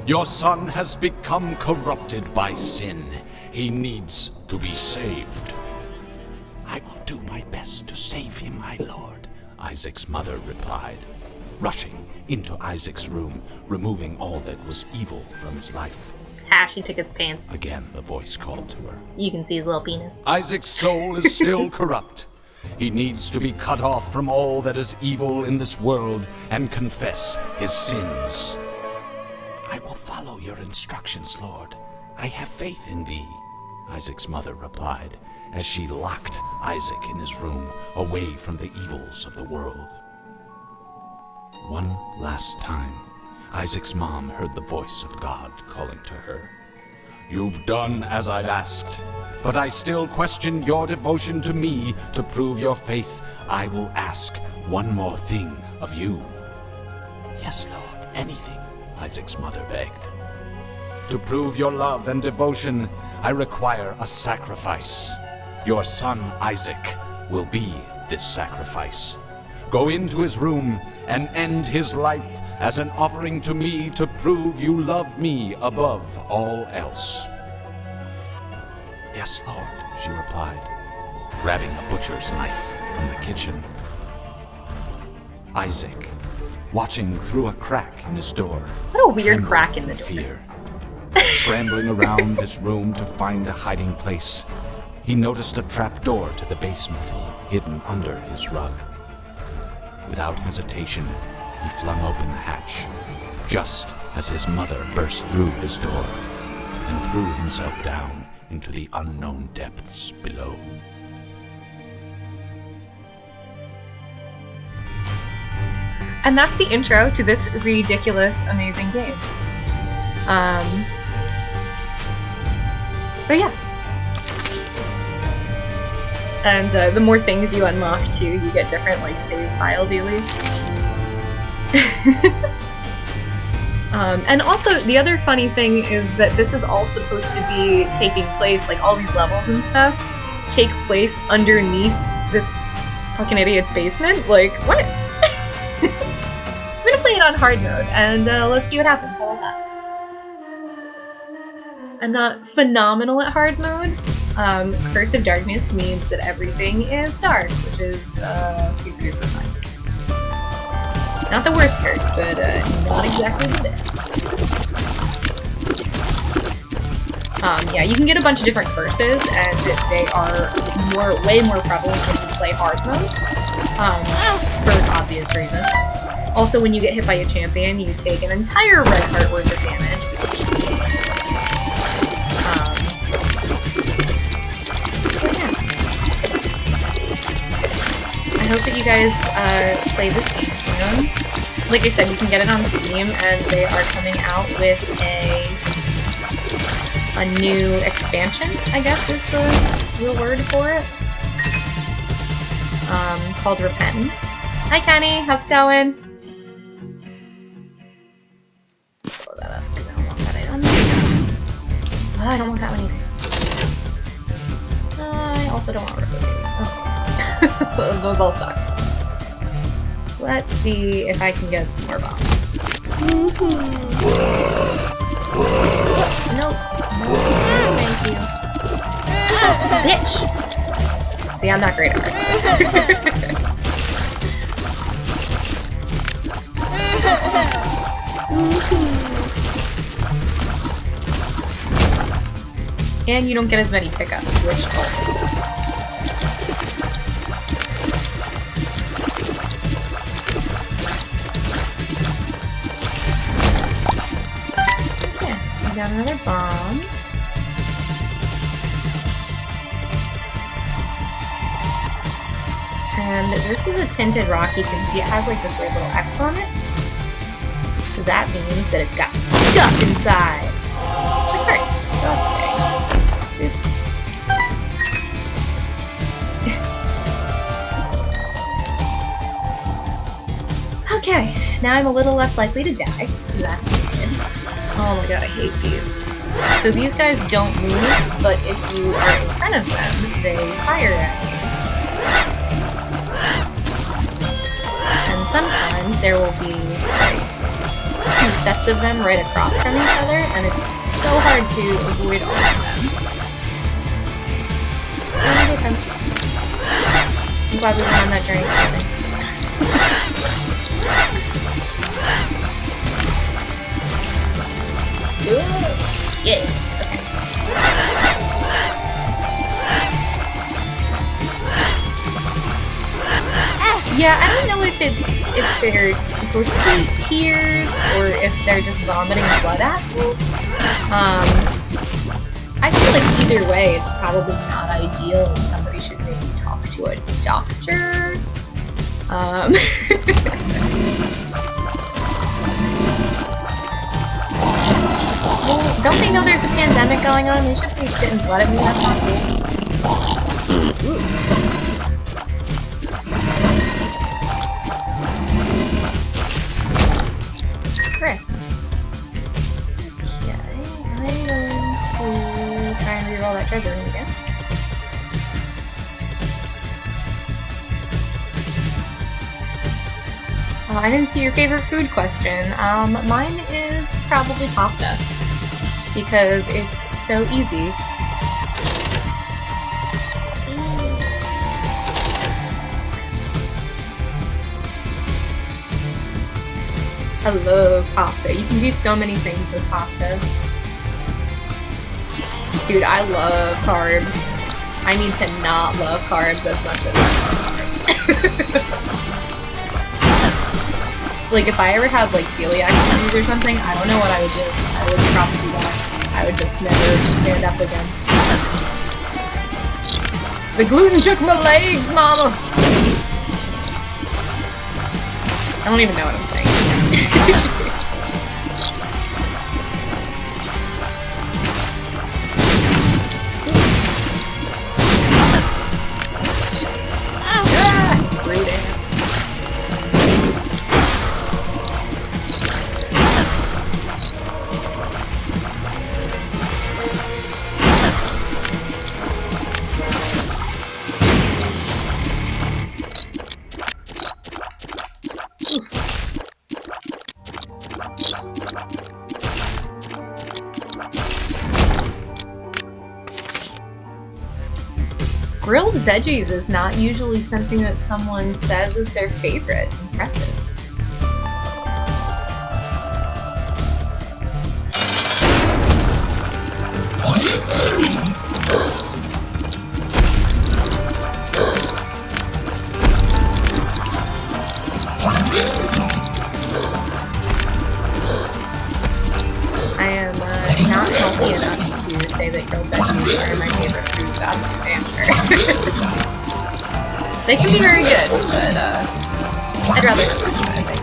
"Your son has become corrupted by sin. He needs to be saved." "I will do my best to save him, my lord," Isaac's mother replied, rushing into Isaac's room, removing all that was evil from his life. She took his pants. Again, the voice called to her. You can see his little penis. "Isaac's soul is still corrupt. He needs to be cut off from all that is evil in this world and confess his sins." "I will follow your instructions, Lord. I have faith in thee," Isaac's mother replied, as she locked Isaac in his room, away from the evils of the world. One last time, Isaac's mom heard the voice of God calling to her. "You've done as I've asked, but I still question your devotion to me. To prove your faith, I will ask one more thing of you." "Yes, Lord, anything," Isaac's mother begged. "To prove your love and devotion, I require a sacrifice. Your son Isaac will be this sacrifice. Go into his room and end his life as an offering to me to prove you love me above all else." "Yes, Lord," she replied, grabbing a butcher's knife from the kitchen. Isaac, watching through a crack in his door. What a weird crack in the door. Fear. Scrambling around this room to find a hiding place, he noticed a trapdoor to the basement hidden under his rug. Without hesitation, he flung open the hatch, just as his mother burst through his door and threw himself down into the unknown depths below. And that's the intro to this ridiculous, amazing game. So yeah. And the more things you unlock too, you get different like save file dailies. And also the other funny thing is that this is all supposed to be taking place, like all these levels and stuff, take place underneath this fucking idiot's basement. Like, what? I'm gonna play it on hard mode, and let's see what happens. How about that? I'm not phenomenal at hard mode. Curse of Darkness means that everything is dark, which is super duper fun. Not the worst curse, but not exactly the best. Yeah, you can get a bunch of different curses, and they are way more prevalent when you play hard mode, for obvious reasons. Also, when you get hit by a champion, you take an entire red heart worth of damage, which sucks. I hope that you guys play this game soon. Like I said, you can get it on Steam, and they are coming out with a new expansion, I guess is the real word for it, called Repentance. Hi Kenny, how's it going? Pull that up, because I don't want that item. Oh, I don't want that one either. I also don't want Robo. Those all sucked. Let's see if I can get some more bombs. Nope. Thank you. Bitch! See, I'm not great at it. And you don't get as many pickups, which also sucks. Got another bomb. And this is a tinted rock. You can see it has like this weird little X on it. So that means that it got stuck inside the cards. So that's okay. Okay, now I'm a little less likely to die, so that's good. Oh my god, I hate these. So these guys don't move, but if you are in front of them, they fire at you. And sometimes there will be like 2 sets of them right across from each other, and it's so hard to avoid all of them. I'm glad we went on that journey together. Yeah. Yeah, I don't know if they're supposed to be tears or if they're just vomiting blood at me. I feel like either way, it's probably not ideal, and somebody should maybe talk to a doctor. Well, don't they know there's a pandemic going on? They should be spitting blood at me. That's not cool. Great. Okay, I'm going to try and reroll that treasure room again. Oh, I didn't see your favorite food question. Mine is probably pasta. Because it's so easy. I love pasta. You can do so many things with pasta. Dude, I love carbs. I need to not love carbs as much as I love carbs. Like, if I ever had, like, celiac disease or something, I don't know what I would do. I would probably die. I would just never stand up again. The gluten took my legs, mama! I don't even know what I'm saying. Grilled veggies is not usually something that someone says is their favorite. Impressive. I am not healthy enough to say that grilled veggies are my favorite food. That's for damn sure. They can be very good, but I'd rather not touch them, I think.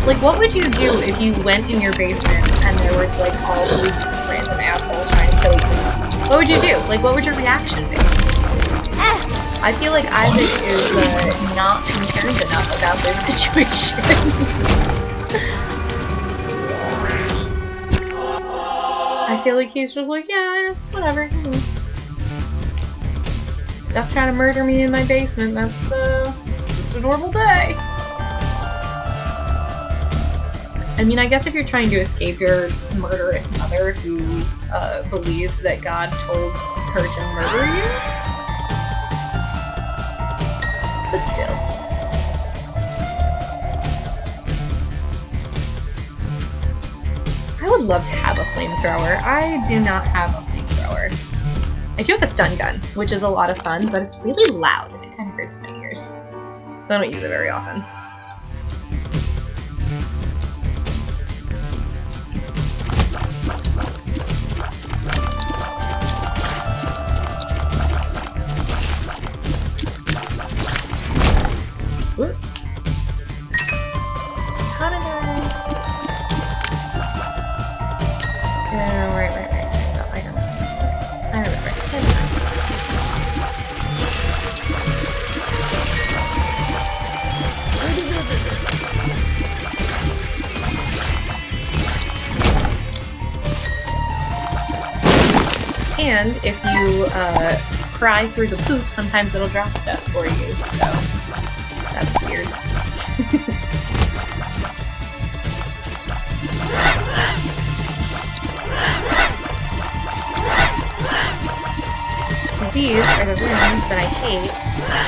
Like, what would you do if you went in your basement and there were, like, all these random assholes trying to kill you? What would you do? Like, what would your reaction be? I feel like Isaac is not concerned enough about this situation. I feel like he's just like, yeah, whatever. Stuff trying to murder me in my basement, that's just a normal day. I mean, I guess if you're trying to escape your murderous mother who believes that God told her to murder you, but still. I would love to have a flamethrower. I do not have a flamethrower. I do have a stun gun, which is a lot of fun, but it's really loud and it kind of hurts my ears. So I don't use it very often. Whoop. How did I... right. I remember. And if you cry through the poop, sometimes it'll drop stuff for you, so that's weird. So these are the rooms that I hate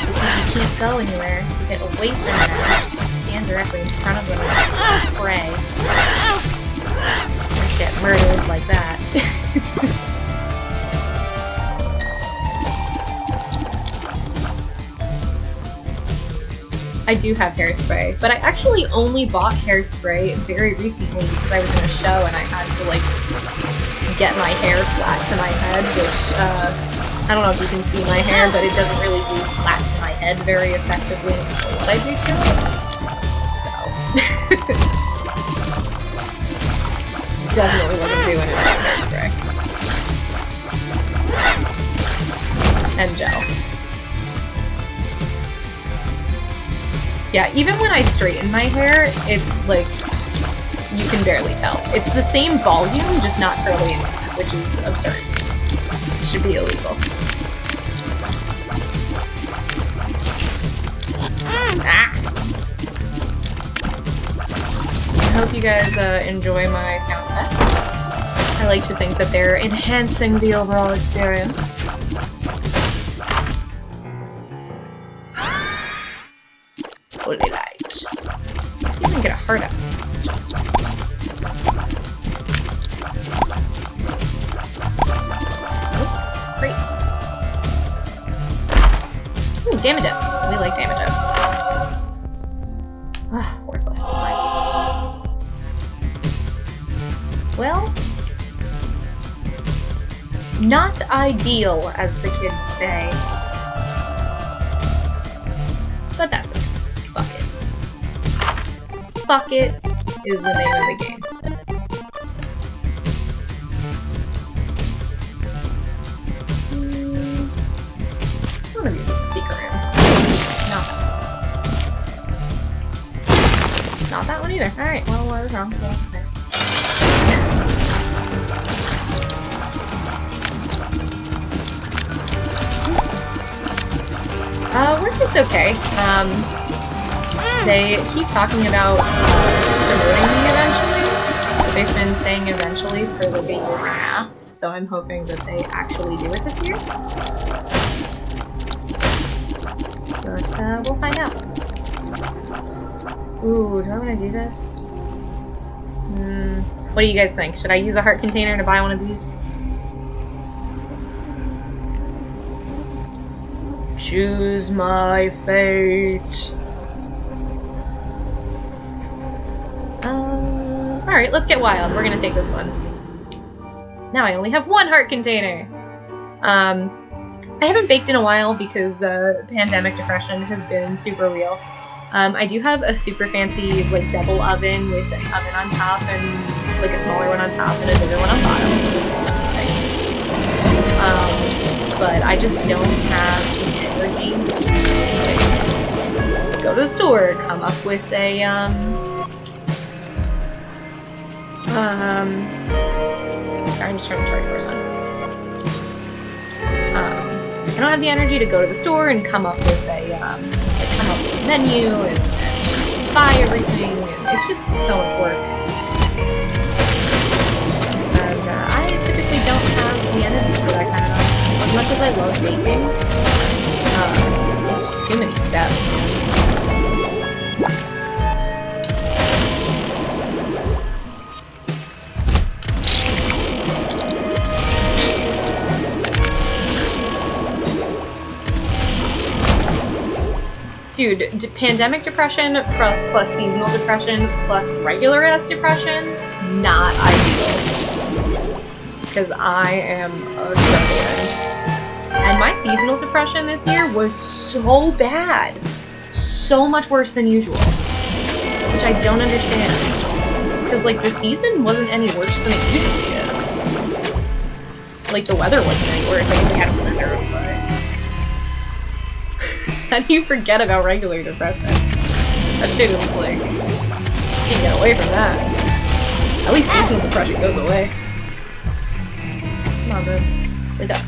because you can't go anywhere to get away from them. You just stand directly in front of them and pray. Or get murdered like that. I do have hairspray, but I actually only bought hairspray very recently because I was in a show and I had to, like, get my hair flat to my head, which, I don't know if you can see my hair, but it doesn't really do flat to my head very effectively no matter what I do to it. So. Definitely wasn't doing it without hairspray. And gel. Yeah, even when I straighten my hair, it's like, you can barely tell. It's the same volume, just not curly anymore, which is absurd. It should be illegal. Ah! I hope you guys enjoy my sound effects. I like to think that they're enhancing the overall experience. heart out. Oh, great. Ooh, damage up. We like damage up. Ugh, worthless. Fine. Well, not ideal, as the kids say. But that's okay. Fuck it. Fuck it is the name of the game. One of these is a secret room. Not that one. Not that one either. Alright, well, I was wrong, so that's the same. Work is okay. They keep talking about promoting me eventually. They've been saying eventually for like a year and a half, so I'm hoping that they actually do it this year. But we'll find out. Ooh, do I want to do this? What do you guys think? Should I use a heart container to buy one of these? Choose my fate. Alright, let's get wild. We're gonna take this one. Now I only have one heart container! I haven't baked in a while because pandemic depression has been super real. I do have a super fancy like double oven with an oven on top and like a smaller one on top and a bigger one on bottom, which is nice. But I just don't have the energy to go to the store, come up with a sorry, I'm just trying to charge for son. I don't have the energy to go to the store and come up with a menu and buy everything, and it's just so much work. And I typically don't have the energy for that kind of stuff. As much as I love baking, it's just too many steps. Dude, pandemic depression plus seasonal depression plus regular ass depression, not ideal. Because I am a struggler. And my seasonal depression this year was so bad. So much worse than usual. Which I don't understand. Because, like, the season wasn't any worse than it usually is. Like, the weather wasn't any worse. I think we had a blizzard, but... How do you forget about regular depression? That shit is like... You can't get away from that. At least seasonal depression goes away. Come on, dude. We're done.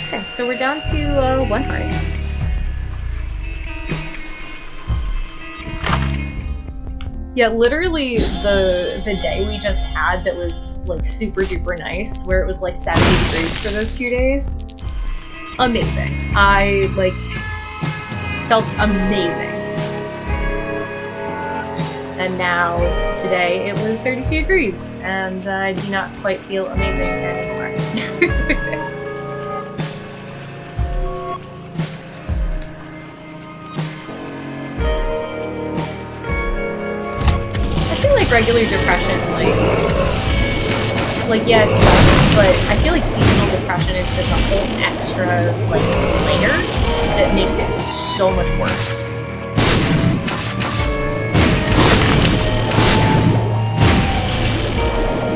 Okay, so we're down to 1 heart. Yeah, literally the day we just had that was like super duper nice, where it was like 70 degrees for those 2 days. Amazing. I like felt amazing. And now today it was 32 degrees, and I do not quite feel amazing anymore. Regular depression, like yeah, it sucks, but I feel like seasonal depression is just a whole extra like layer that makes it so much worse.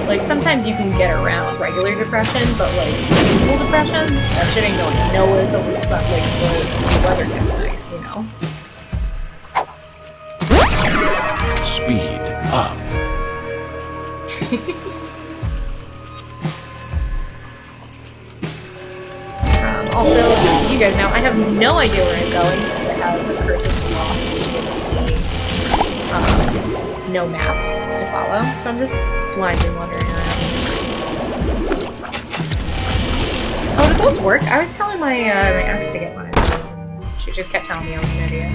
Like sometimes you can get around regular depression, but like seasonal depression, that shit ain't going nowhere till the sun, like the weather gets nice, you know. Speed up. Also, you guys know, I have no idea where I'm going because I have a Curse of the Lost, which gives me no map to follow, so I'm just blindly wandering around. Oh, Those work. I was telling my my ex to get one of those, and she just kept telling me I was an idiot.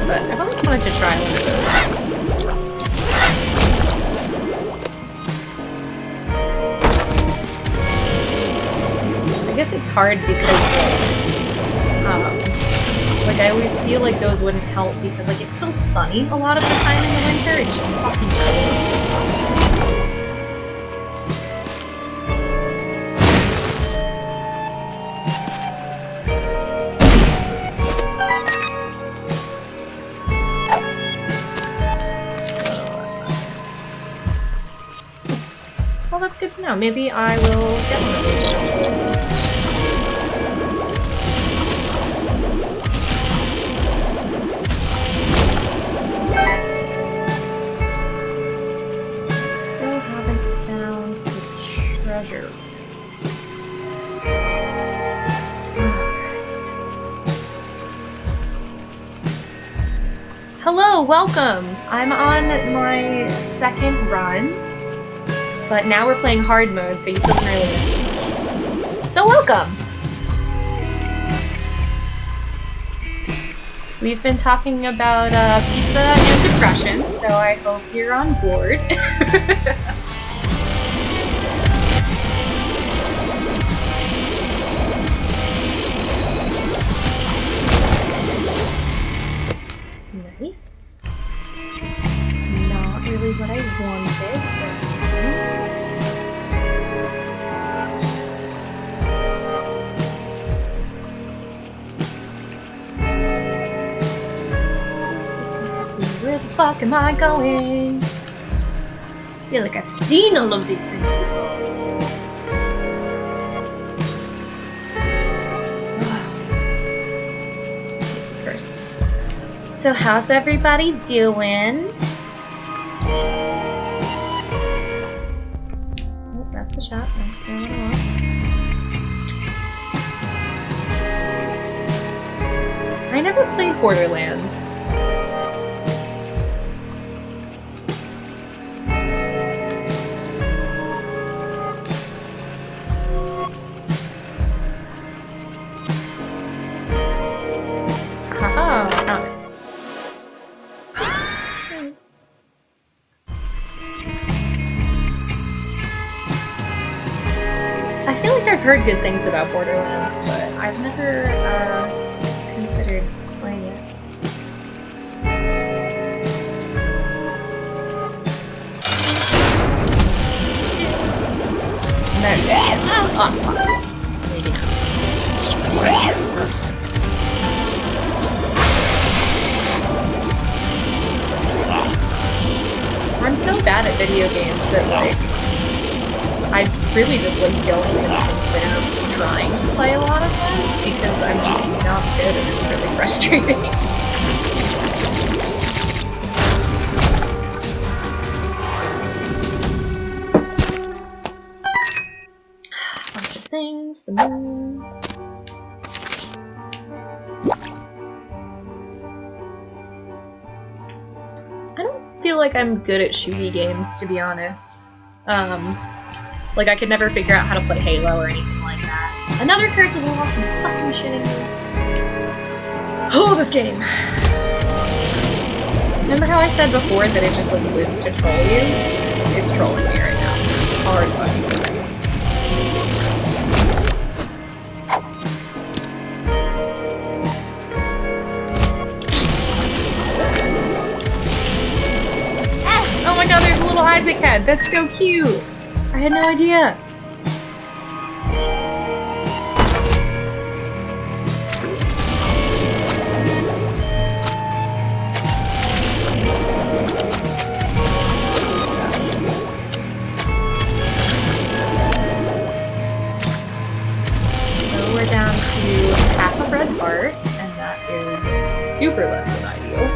But I've always wanted to try one of those. I guess it's hard because like I always feel like those wouldn't help because like it's still sunny a lot of the time in the winter. It's just fucking cold. Well, that's good to know. Maybe I will get one of those. Still haven't found the treasure. Hello, welcome! I'm on my second run. But now we're playing hard mode, so you still haven't really missed too much. So welcome! We've been talking about pizza and depression, so I hope you're on board. Nice. Not really what I wanted, but where the fuck am I going? I feel like I've seen all of these things before. First. So how's everybody doing? Oh, that's the shot. That's not what I want. I never played Borderlands. Haha, found it. I feel like I've heard good things about Borderlands, but I've never considered playing it. Maybe not. I'm so bad at video games that like I really just like don't even consider trying to play a lot of them because I'm just not good and it's really frustrating. Bunch of things, the moon. I don't feel like I'm good at shooty games, to be honest. Like I could never figure out how to play Halo or anything like that. Another Curse of the Lost, I'm fucking shitting me. Oh, this game! Remember how I said before that it just like lives to troll you? It's trolling me right now. Hard fucking trolling. Oh my god, there's a little Isaac head. That's so cute. I had no idea. So we're down to half a red heart, and that is super less than ideal.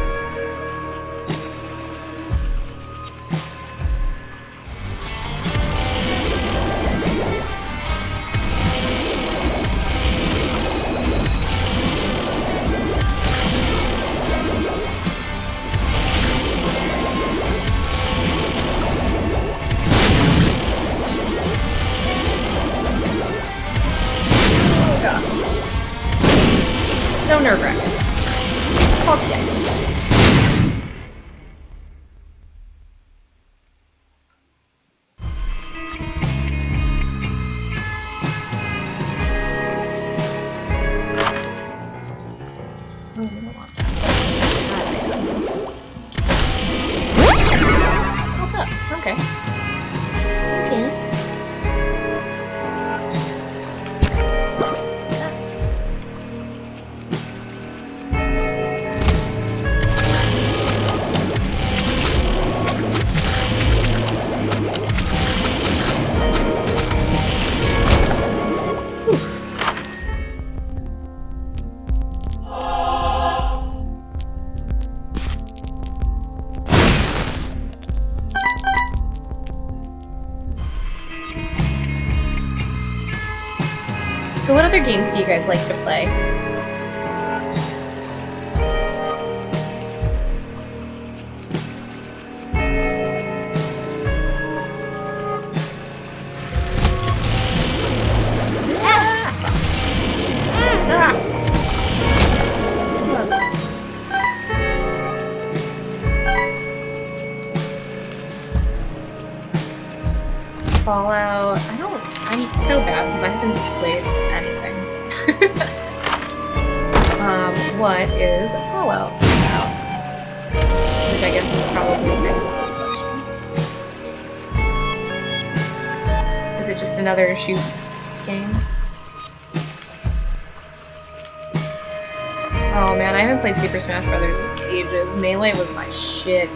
Okay. Okay. So what other games do you guys like to play? Fallout. I'm so bad because I haven't played anything. What is Fallout about? Which I guess is probably the answer question. Is it just another shoot game? Oh man, I haven't played Super Smash Brothers in ages. Melee was my shit.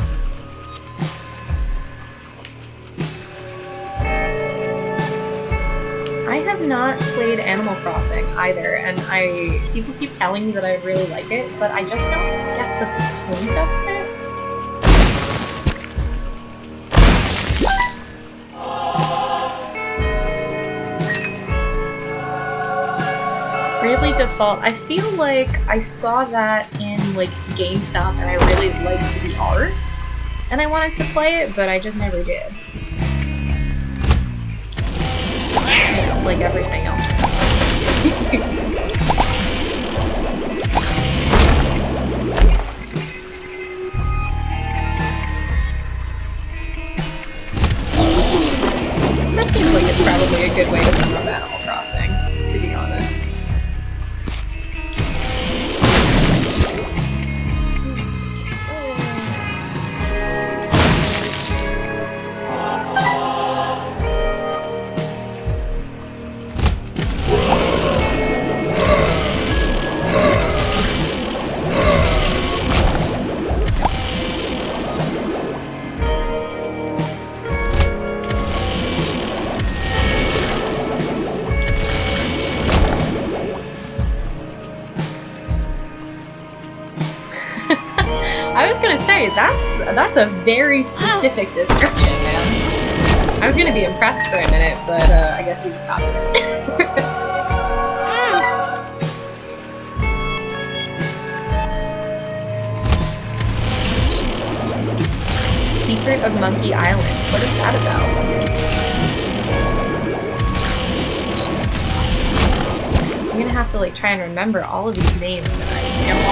I have not played Animal Crossing either, and people keep telling me that I really like it, but I just don't get the point of it. Bravely Default, I feel like I saw that in like GameStop and I really liked the art, and I wanted to play it, but I just never did. Like everything else. That seems like it's probably a good way to sum up Animal Crossing, to be honest. That's a very specific description, man. I was gonna be impressed for a minute, but I guess you just got it. Secret of Monkey Island. What is that about? I'm gonna have to like try and remember all of these names that I don't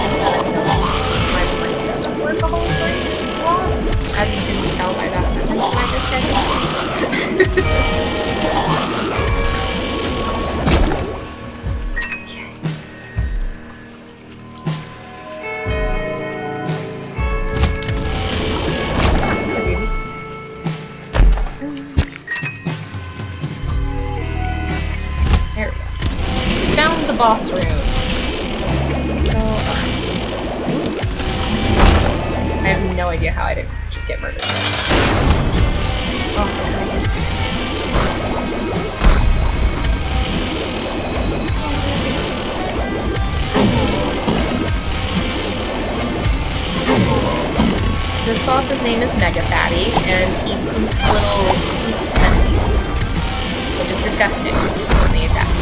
know. My brain doesn't work a whole thing. As you can tell by that sentence I just said. There we go. We found the boss room. I have no idea how I didn't just get murdered. Oh, I didn't see it. This boss's name is Mega Fatty, and he poops little enemies, which is disgusting when they attack.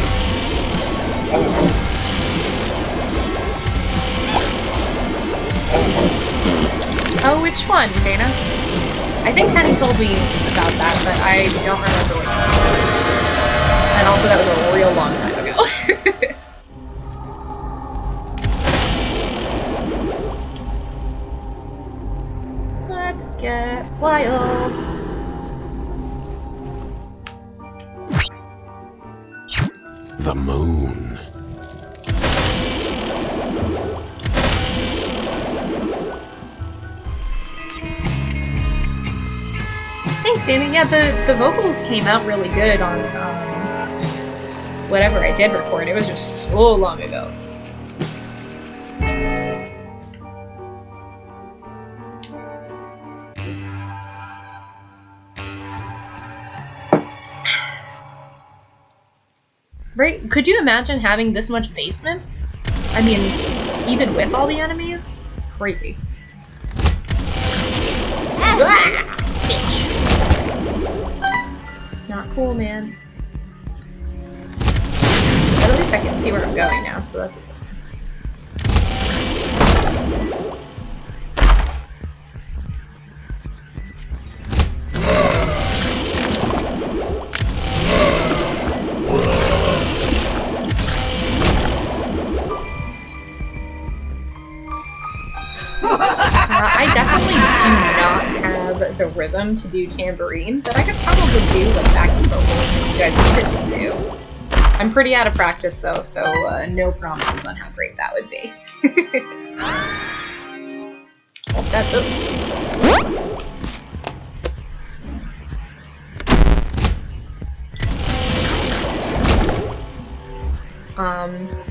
Oh, which one, Dana? I think Penny told me about that, but I don't remember which one. And also, that was a real long time ago. get wild. The moon. Thanks, Dana. Yeah, the vocals came out really good on whatever I did record. It was just so long ago. Right? Could you imagine having this much basement? I mean, even with all the enemies? Crazy. Ah, bitch. Not cool, man. But at least I can see where I'm going now, so that's exciting. I definitely do not have the rhythm to do tambourine, but I could probably do like backing vocals if you guys needed me to. I'm pretty out of practice though, so no promises on how great that would be. Well, that's it.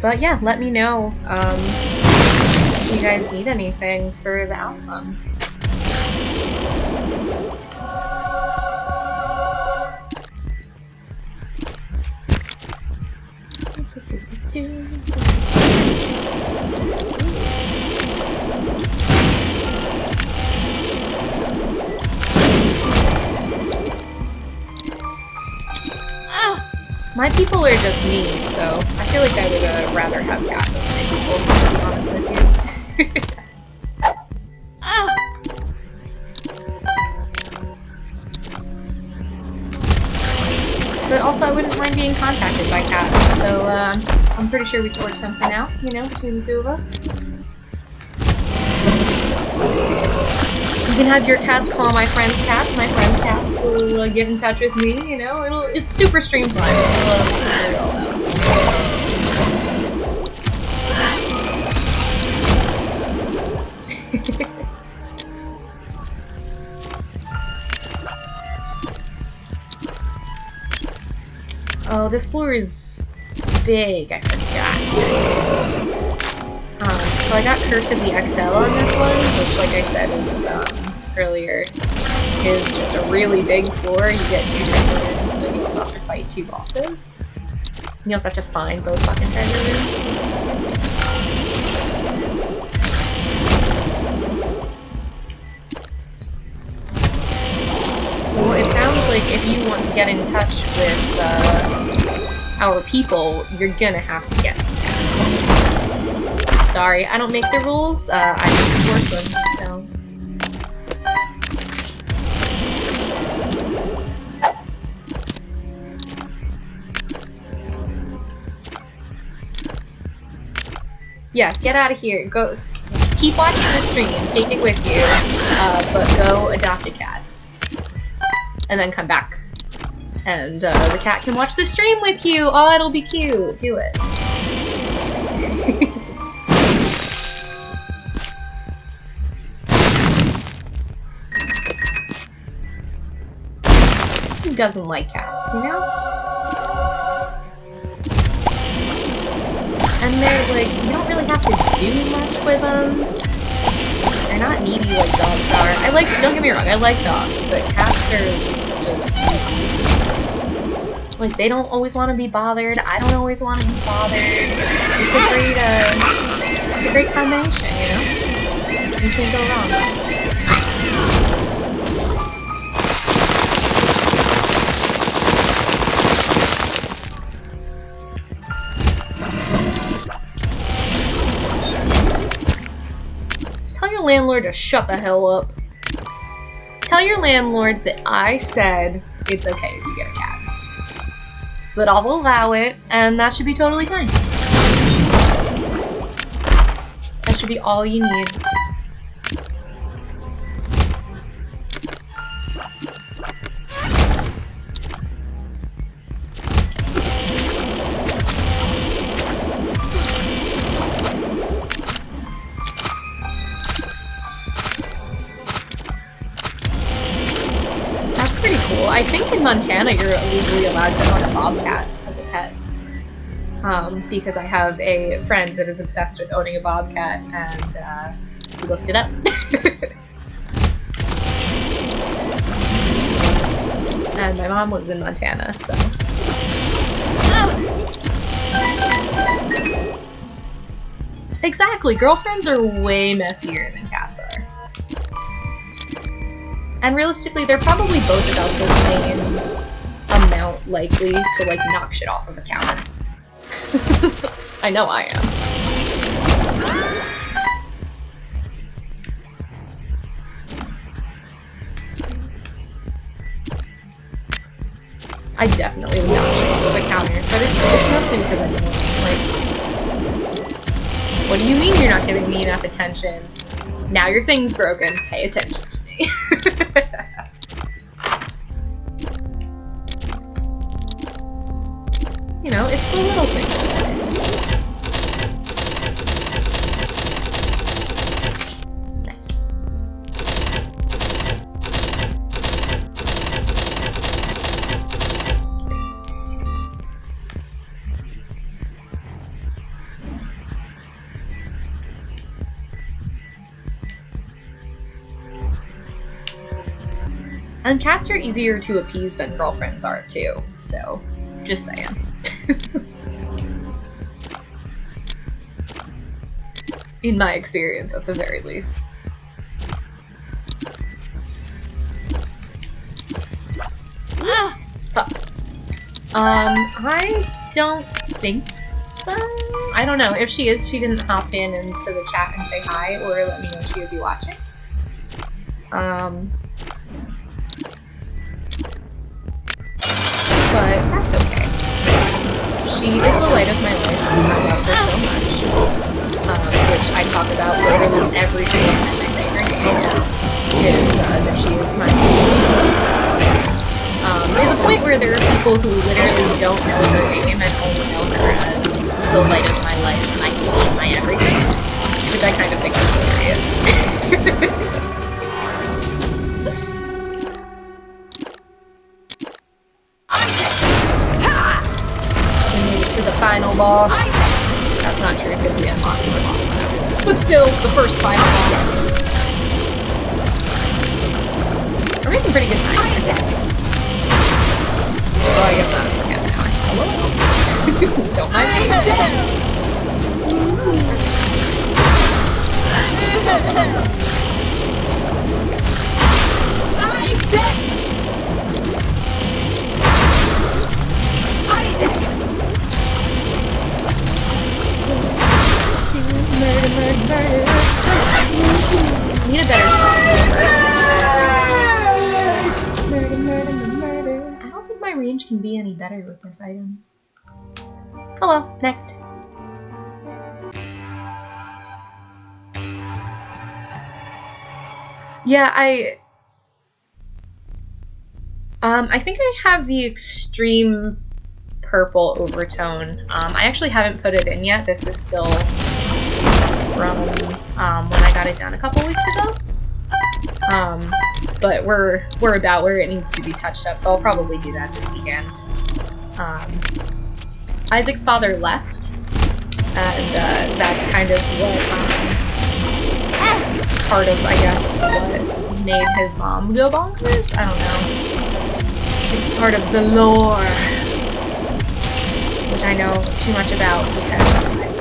But yeah, let me know if you guys need anything for the album. My people are just me, so I feel like I would rather have cats as my people, to be honest with you. But also, I wouldn't mind being contacted by cats, so I'm pretty sure we could work something out, you know, between the two of us. You can have your cats call my friend's cats will get in touch with me, you know, it's super streamlined. Oh, this floor is big, I forgot. So I got Curse of the XL on this one, which like I said is, earlier, is just a really big floor. You get 2 treasure rooms, but you also have to fight 2 bosses. And you also have to find both fucking treasure rooms. Well, it sounds like if you want to get in touch with our people, you're gonna have to get some cats. Sorry, I don't make the rules, I just enforce them, so... Yeah, get out of here. Go. Keep watching the stream. Take it with you. But go adopt a cat. And then come back. And the cat can watch the stream with you. Oh, it'll be cute. Do it. Who doesn't like cats, you know? And they're like, you don't really have to do much with them. They're not needy like dogs are. Don't get me wrong, I like dogs, but cats are just needy. Like, they don't always want to be bothered. I don't always want to be bothered. It's a great combination, you know? You can't go wrong. Tell your landlord to shut the hell up. Tell your landlord that I said it's okay if you get a cat. But I'll allow it, and that should be totally fine. That should be all you need. I think in Montana you're legally allowed to own a bobcat as a pet. Because I have a friend that is obsessed with owning a bobcat, and we looked it up. And my mom lives in Montana, so. Exactly, girlfriends are way messier than cats are. And realistically, they're probably both about the same amount likely to, like, knock shit off of a counter. I know I am. I definitely would knock shit off of a counter, but it's mostly because I don't like, what do you mean you're not giving me enough attention? Now your thing's broken, pay attention to me. You know, it's the little things. Nice. And cats are easier to appease than girlfriends are, too, so just saying. In my experience, at the very least. I don't think so. I don't know. If she is, she didn't hop in into the chat and say hi or let me know she would be watching. But that's okay. She is the light of my life, and I love her so much. Which I talk about literally every single time I say her name, is that she is my to the point where there are people who literally don't know her name and only know her as the light of my life, and I call her my everything, which I kind of think is hilarious. To the final boss. That's not true because we unlocked more bosses after this. But still, the first final boss. We're making pretty good time. Well, I guess not. Okay, now hello. Don't mind me. Isaac! Murder, murder, murder. Need a better song. Murder, murder, murder. I don't think my range can be any better with this item. Oh well, next. Yeah, I think I have the extreme purple overtone. I actually haven't put it in yet. This is still from when I got it done a couple weeks ago. But we're about where it needs to be touched up, so I'll probably do that this weekend. Isaac's father left, and that's kind of what part of, I guess, what made his mom go bonkers? I don't know. It's part of the lore, which I know too much about because I love this game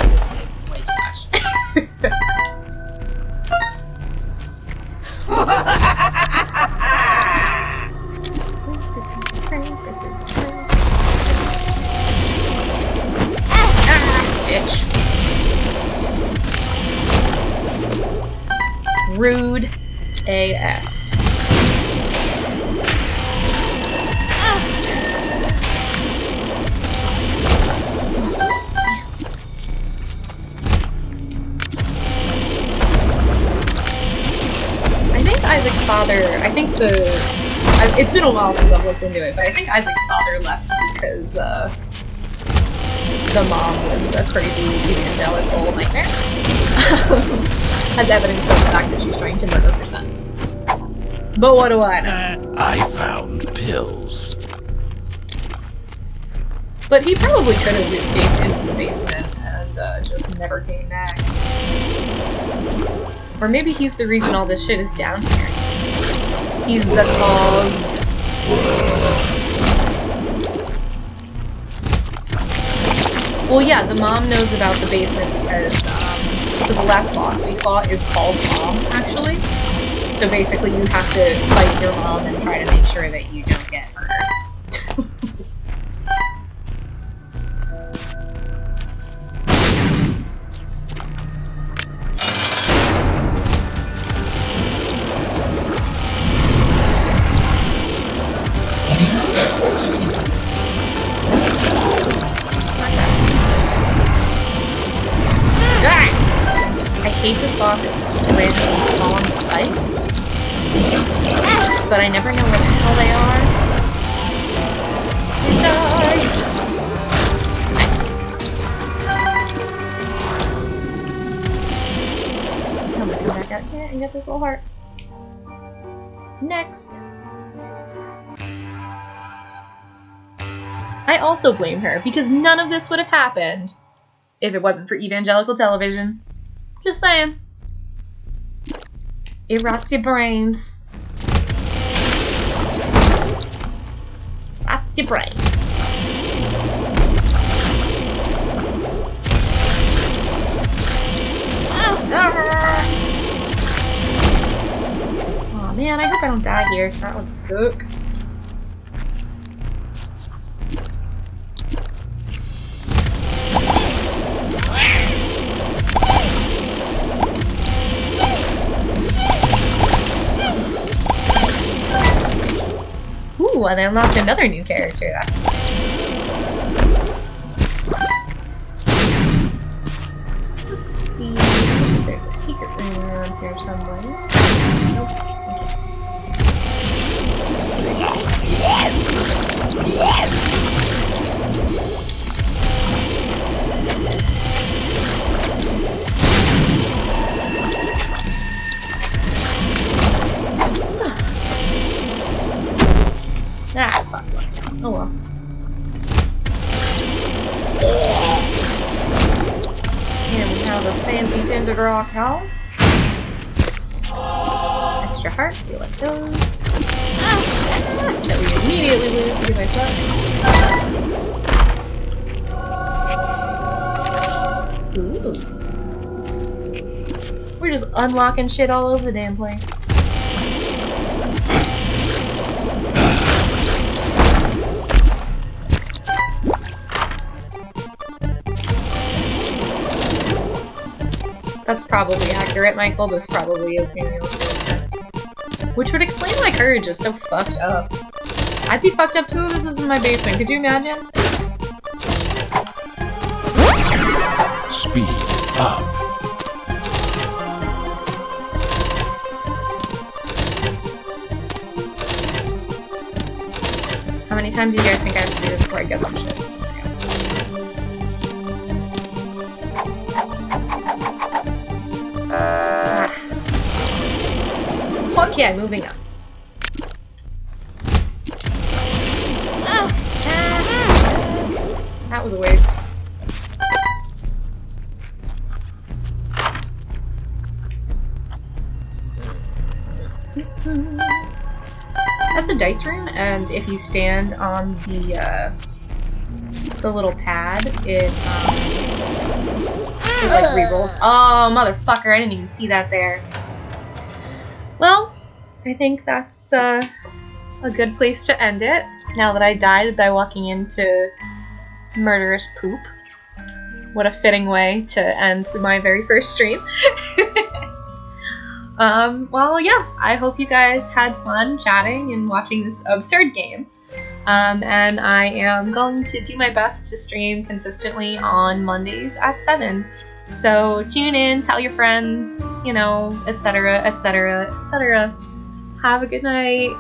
way too much. Bitch. Rude AF. Isaac's father, it's been a while since I've looked into it, but I think Isaac's father left because the mom was a crazy evangelical nightmare. As evidence of the fact that she's trying to murder her son. But what do I know? I found pills. But he probably could have escaped into the basement and just never came back. Or maybe he's the reason all this shit is down here. He's the cause. Well, yeah, the mom knows about the basement because, so the last boss we fought is called Mom, actually. So basically you have to fight your mom and try to make sure that you don't get murdered. I hate this boss. It randomly spawns spikes. But I never know where the hell they are. Please die! Nice. I'm gonna come back out here and get this little heart. Next. I also blame her, because none of this would have happened if it wasn't for evangelical television. Just saying. It rots your brains. Rots your brains. Oh man, I hope I don't die here. That would suck. Ooh, and I unlocked another new character. That's let's see. There's a secret room around here somewhere. Nope. Ah, fuck. Oh well. Here we have a fancy tinted rock hole. Extra heart, we like those. That we immediately lose because I suck. Ooh. We're just unlocking shit all over the damn place. That's probably accurate, Michael. This probably is Daniel's character. Which would explain why courage is so fucked up. I'd be fucked up too if this is in my basement. Could you imagine? Speed up. How many times do you guys think I have to do this before I get some shit? Okay, moving on. That was a waste. That's a dice room, and if you stand on the little pad, it like rerolls. Oh, motherfucker! I didn't even see that there. Well, I think that's a good place to end it. Now that I died by walking into murderous poop. What a fitting way to end my very first stream. Well, yeah, I hope you guys had fun chatting and watching this absurd game. And I am going to do my best to stream consistently on Mondays at 7. So tune in, tell your friends, you know, etc., etc., etc. Have a good night.